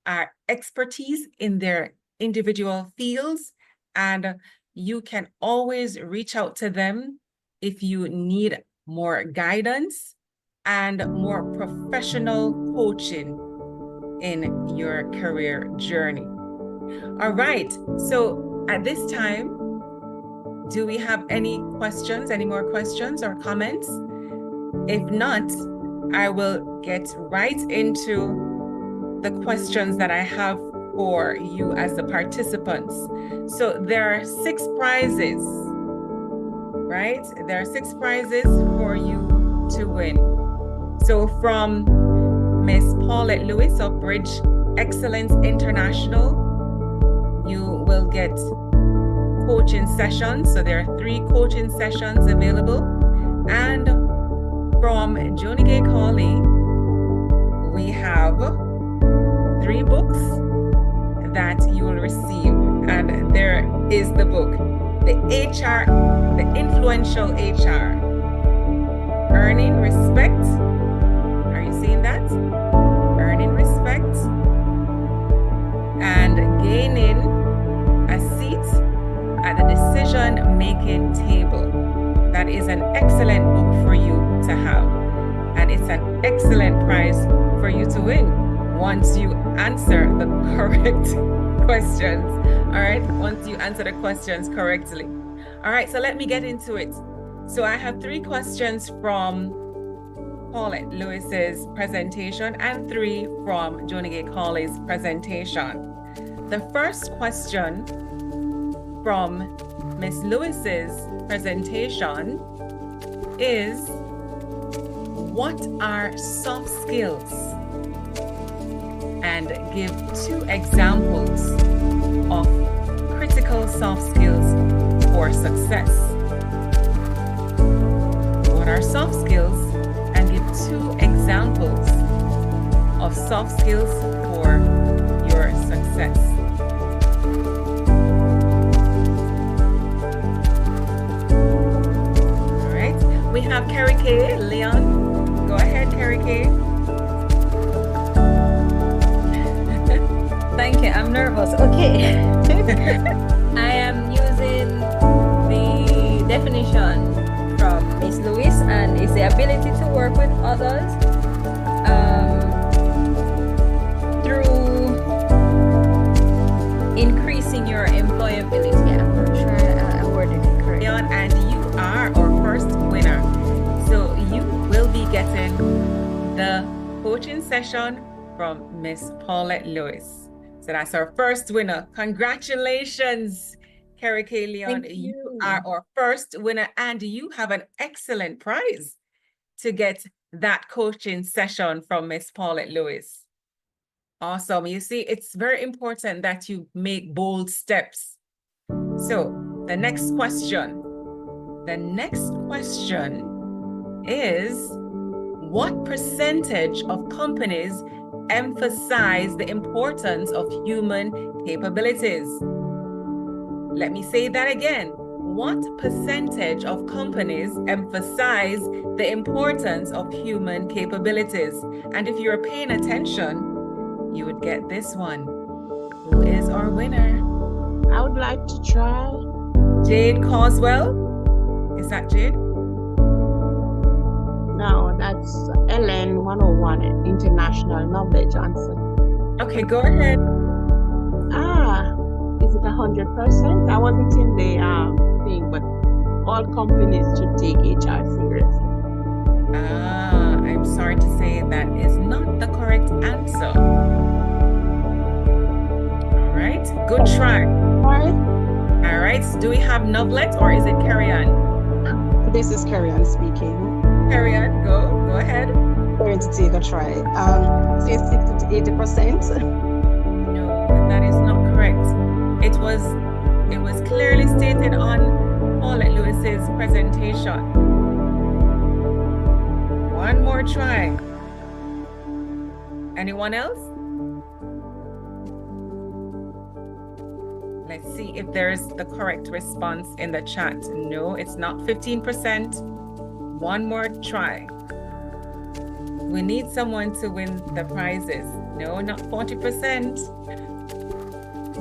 are expertise in their individual fields, and you can always reach out to them if you need more guidance and more professional coaching in your career journey. All right, so at this time, do we have any questions, any more questions or comments? If not, I will get right into the questions that I have for you as the participants. So there are 6 prizes, right? There are 6 prizes for you to win. So from Miss Paulette Lewis of Bridge Excellence International, you will get coaching sessions. So there are 3 coaching sessions available. And from Joni-Gaye Cawley, we have 3 books that you will receive. And there is the book, the HR the influential HR. Earning respect. Are you seeing that? Earning respect and gaining a seat at the decision-making table. That is an excellent book for you to have. And it's an excellent prize for you to win once you answer the correct questions. All right, once you answer the questions correctly. All right, so let me get into it. So I have 3 questions from Paulette Lewis's presentation and 3 from Joni-Gaye Cawley's presentation. The first question from Miss Lewis's presentation is, what are soft skills? And give 2 examples of critical soft skills for success. What are soft skills? And give 2 examples of soft skills for your success. All right, we have Carrie K. Leon. Go ahead, Carrie K. Thank you. I'm nervous. Okay. I am using the definition from Miss Lewis, and it's the ability to work with others through increasing your employability. I'm not sure I worded it correctly. And you are our first winner. So you will be getting the coaching session from Miss Paulette Lewis. So that's our first winner. Congratulations, Carrie K. Leon. Thank You you. are our first winner, and you have an excellent prize to get that coaching session from Miss Paulette Lewis. Awesome. You see, it's very important that you make bold steps. So the next question. The next question is, what percentage of companies emphasize the importance of human capabilities? Let me say that again. What percentage of companies emphasize the importance of human capabilities? And if you're paying attention, you would get this one. Who is our winner? I would like to try. Jade Coswell. Is that Jade? No, that's LN 101 International Noble Johnson. Okay, go ahead. Is it 100%? I wasn't in the thing, but all companies should take HR seriously. I'm sorry to say that is not the correct answer. All right, good try. All right, do we have Novlet or is it Carrie-Ann? This is Carrie-Ann speaking. Carrie-Ann, go ahead. Going to take a try. Say 60 to 80%. No, that is not correct. It was clearly stated on Paulette Lewis's presentation. One more try. Anyone else? Let's see if there's the correct response in the chat. No, it's not 15%. One more try. We need someone to win the prizes. No, not 40%.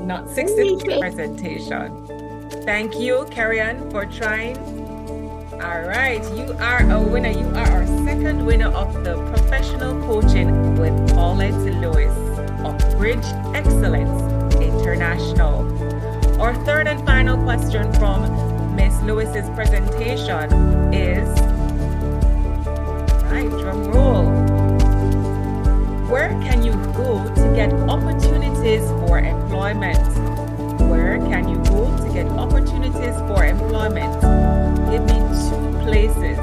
Not 60% presentation. Thank you, Carrie-Ann, for trying. All right, you are a winner. You are our second winner of the professional coaching with Paulette Lewis of Bridge Excellence International. Our third and final question from Miss Lewis's presentation is, right, drum roll. Where can you go to get opportunities for employment? Where can you go to get opportunities for employment? Give me 2 places.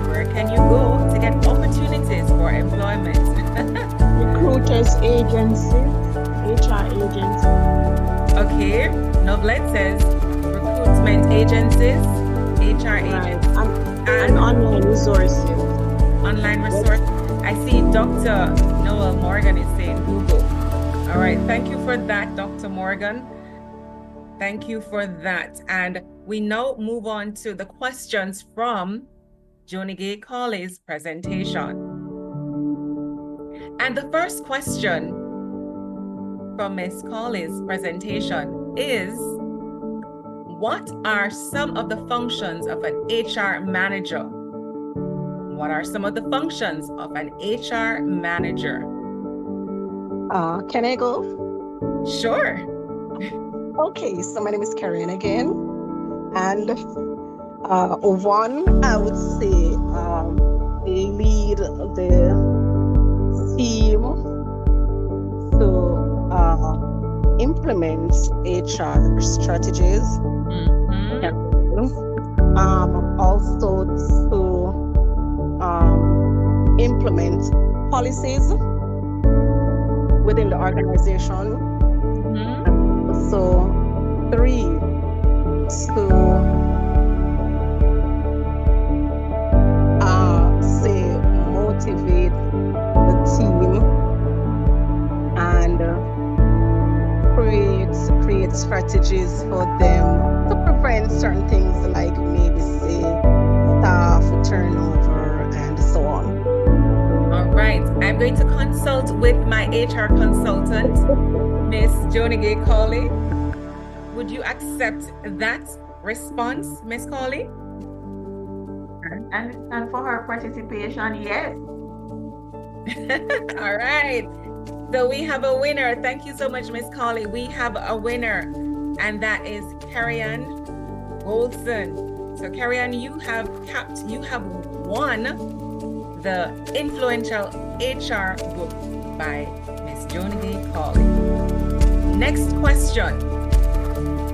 Where can you go to get opportunities for employment? Recruiters agency, HR agency. Okay, Novlet says recruitment agencies, HR agencies. And online resources. Online resource. I see Dr. Noel Morgan is saying Google. All right, thank you for that, Dr. Morgan. Thank you for that. And we now move on to the questions from Joni-Gaye Cawley's presentation. And the first question from Ms. Cawley's presentation is, what are some of the functions of an HR manager? What are some of the functions of an HR manager? Can I go? Sure. Okay, so my name is Karen again. And one, I would say they lead the team to implement HR strategies. Also to implement policies within the organization. So 3, to say motivate the team and create strategies for them to prevent certain things like maybe say staff turnover and so on. All right, I'm going to consult with my HR consultant, Miss Joni-Gaye Cawley. Would you accept that response, Miss Cawley? And for her participation, yes. All right. So we have a winner. Thank you so much, Miss Cawley. We have a winner, and that is Carrie-Ann Goldson. So Carrie-Ann, you have won the influential HR book by Miss Joni-Gaye Cawley. Next question.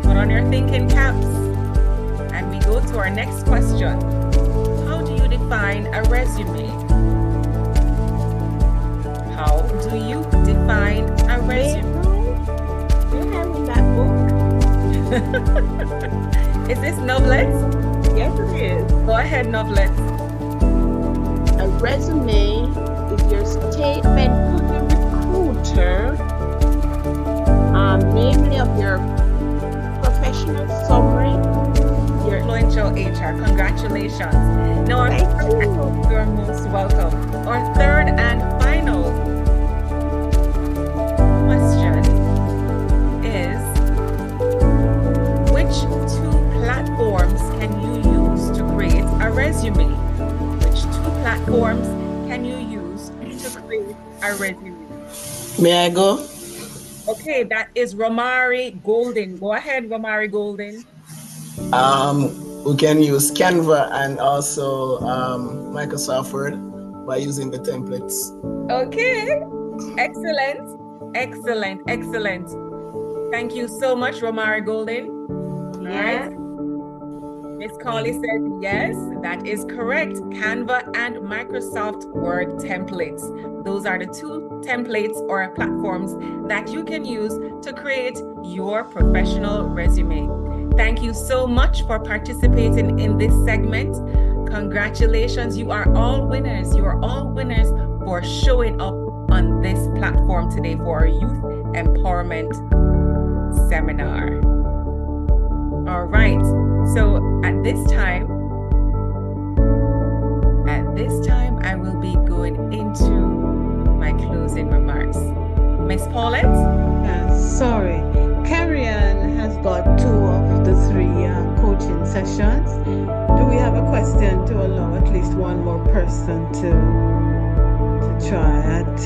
Put on your thinking caps, and we go to our next question. How do you define a resume? How do you define a resume? You have that book? Is this Novlet? Yes, it is. Go ahead, Novlet. A resume is your statement to the recruiter, mainly of your professional summary. Your influential HR. Congratulations. Now, you're most welcome. Our third and final question is, which 2 platforms can you use to create a resume? Which 2 platforms can you use to create a resume? May I go? Okay, that is Romari Golden. Go ahead, Romari Golden. We can use Canva and also Microsoft Word by using the templates. Okay, excellent. Thank you so much, Romari Golden. Yes. Miss Cawley said yes, that is correct. Canva and Microsoft Word templates. Those are the 2 templates or platforms that you can use to create your professional resume. Thank you so much for participating in this segment. Congratulations, you are all winners. You are all winners for showing up on this platform today for our youth empowerment seminar. All right, so at this time, I will be going into my closing remarks. Miss Paulette? Sorry, Carrie-Ann has got 2 of the 3 coaching sessions. Do we have a question to allow at least one more person to try it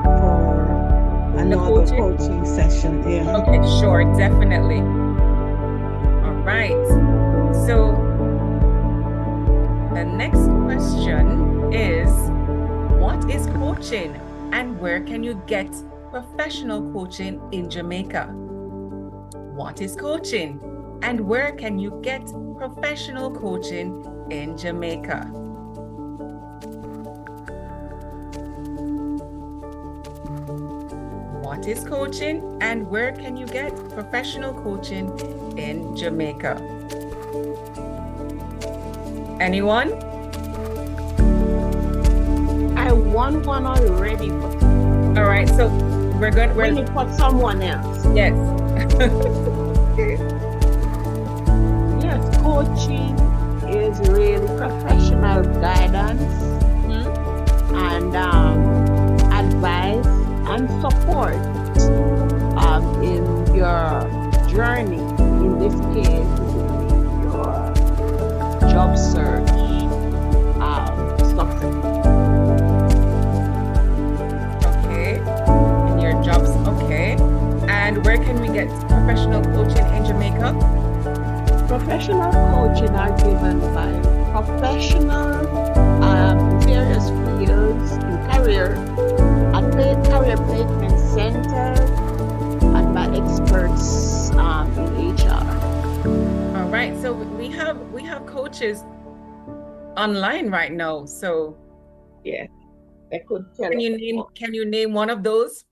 for another coaching session? Yeah. Okay, sure, definitely. All right. So the next question is, what is coaching and where can you get professional coaching in Jamaica? What is coaching and where can you get professional coaching in Jamaica? What is coaching and where can you get professional coaching in Jamaica? Anyone? I won one already. All right, so we're good. We're winning for someone else. Yes. coaching is really professional guidance and advice and support in your journey. In this case, it will be your job search success. Okay. In your jobs. Okay. And where can we get professional coaching in Jamaica? Professional coaching are given by professional various fields in career, at career placement centers, and by experts in HR. All right. So we have coaches online right now. So yeah, I could tell. Can you name one of those?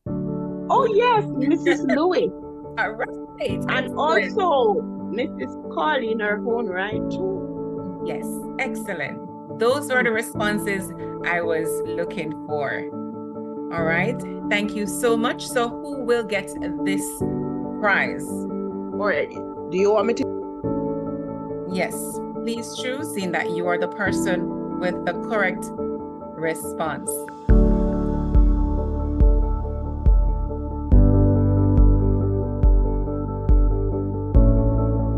Oh yes, Mrs. Lewis. All right. And Excellent. also Mrs. Cawley in her own right too. Yes, excellent. Those were the responses I was looking for. All right. Thank you so much. So who will get this prize? All right. Do you want me to? Yes, please choose, seeing that you are the person with the correct response.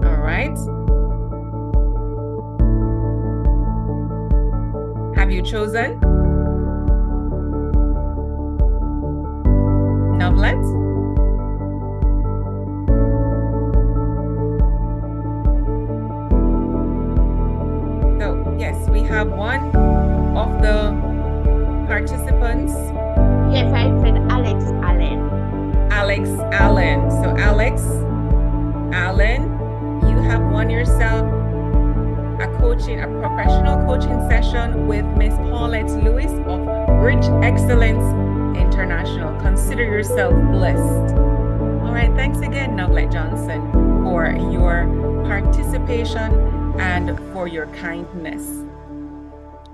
All right. Have you chosen? Novlet? So, yes, we have one of the participants. Yes, I said Alex Allen. Alex Allen. So, Alex Allen, you have won yourself a professional coaching session with Miss Paulette Lewis of Bridge Excellence International. Consider yourself blessed. All right, thanks again, Novlet Johnson, for your participation and for your kindness.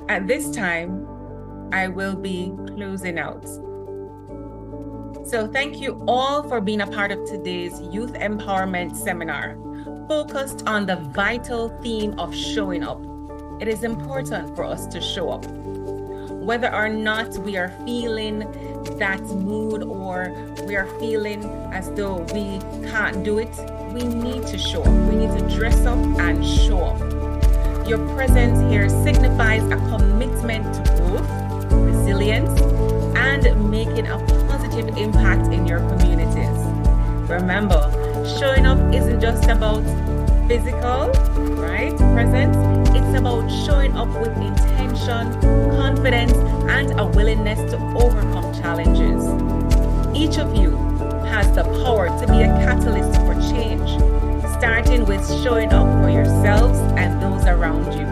At this time, I will be closing out. So thank you all for being a part of today's Youth Empowerment Seminar, focused on the vital theme of showing up. It is important for us to show up. Whether or not we are feeling that mood or we are feeling as though we can't do it, we need to show up. We need to dress up and show up. Your presence here signifies a commitment to growth, resilience, and making a positive impact in your communities. Remember, showing up isn't just about physical, right, presence. It's about showing up with intention, confidence, and a willingness to overcome challenges. Each of you has the power to be a catalyst for change, starting with showing up for yourselves and those around you.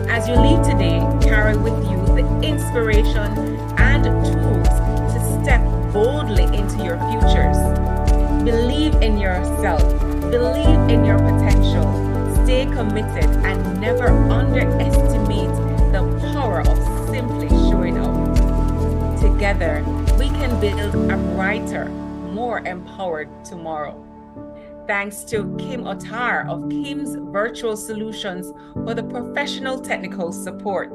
As you leave today, carry with you the inspiration and tools to step boldly into your futures. Believe in yourself, believe in your potential, stay committed, and never underestimate the power of simply showing up. Together, we can build a brighter, more empowered tomorrow. Thanks to Kim Otar of Kim's Virtual Solutions for the professional technical support.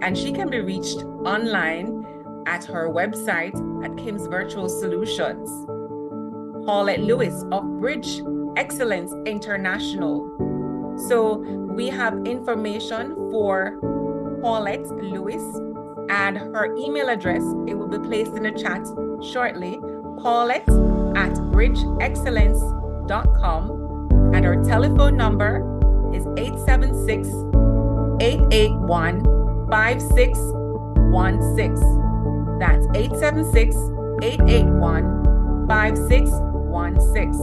And she can be reached online at her website at Kim's Virtual Solutions. Paulette Lewis of Bridge Excellence International. So we have information for Paulette Lewis and her email address. It will be placed in the chat shortly. Paulette@bridgeexcellence.com, and her telephone number is 876-881-5616. That's 876-881-5616.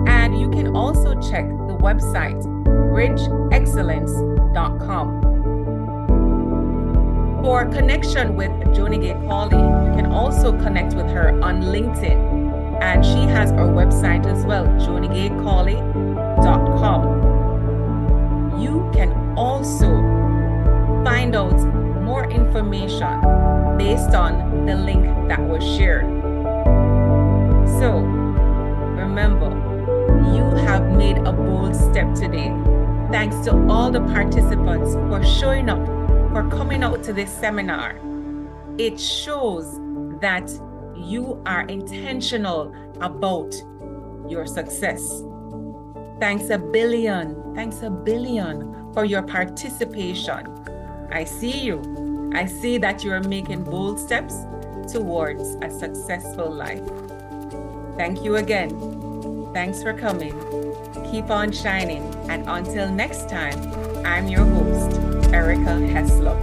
And you can also check the website bridgeexcellence.com. For connection with Joni-Gaye Cawley, you can also connect with her on LinkedIn. And she has her website as well, jonigaycawley.com. You can also find out more information based on the link that was shared. So remember, You have made a bold step today. Thanks to all the participants for showing up, for coming out to this seminar. It shows that you are intentional about your success. Thanks a billion for your participation. I see you. I see that you are making bold steps towards a successful life. Thank you again. Thanks for coming. Keep on shining. And until next time, I'm your host, Erica Heslop.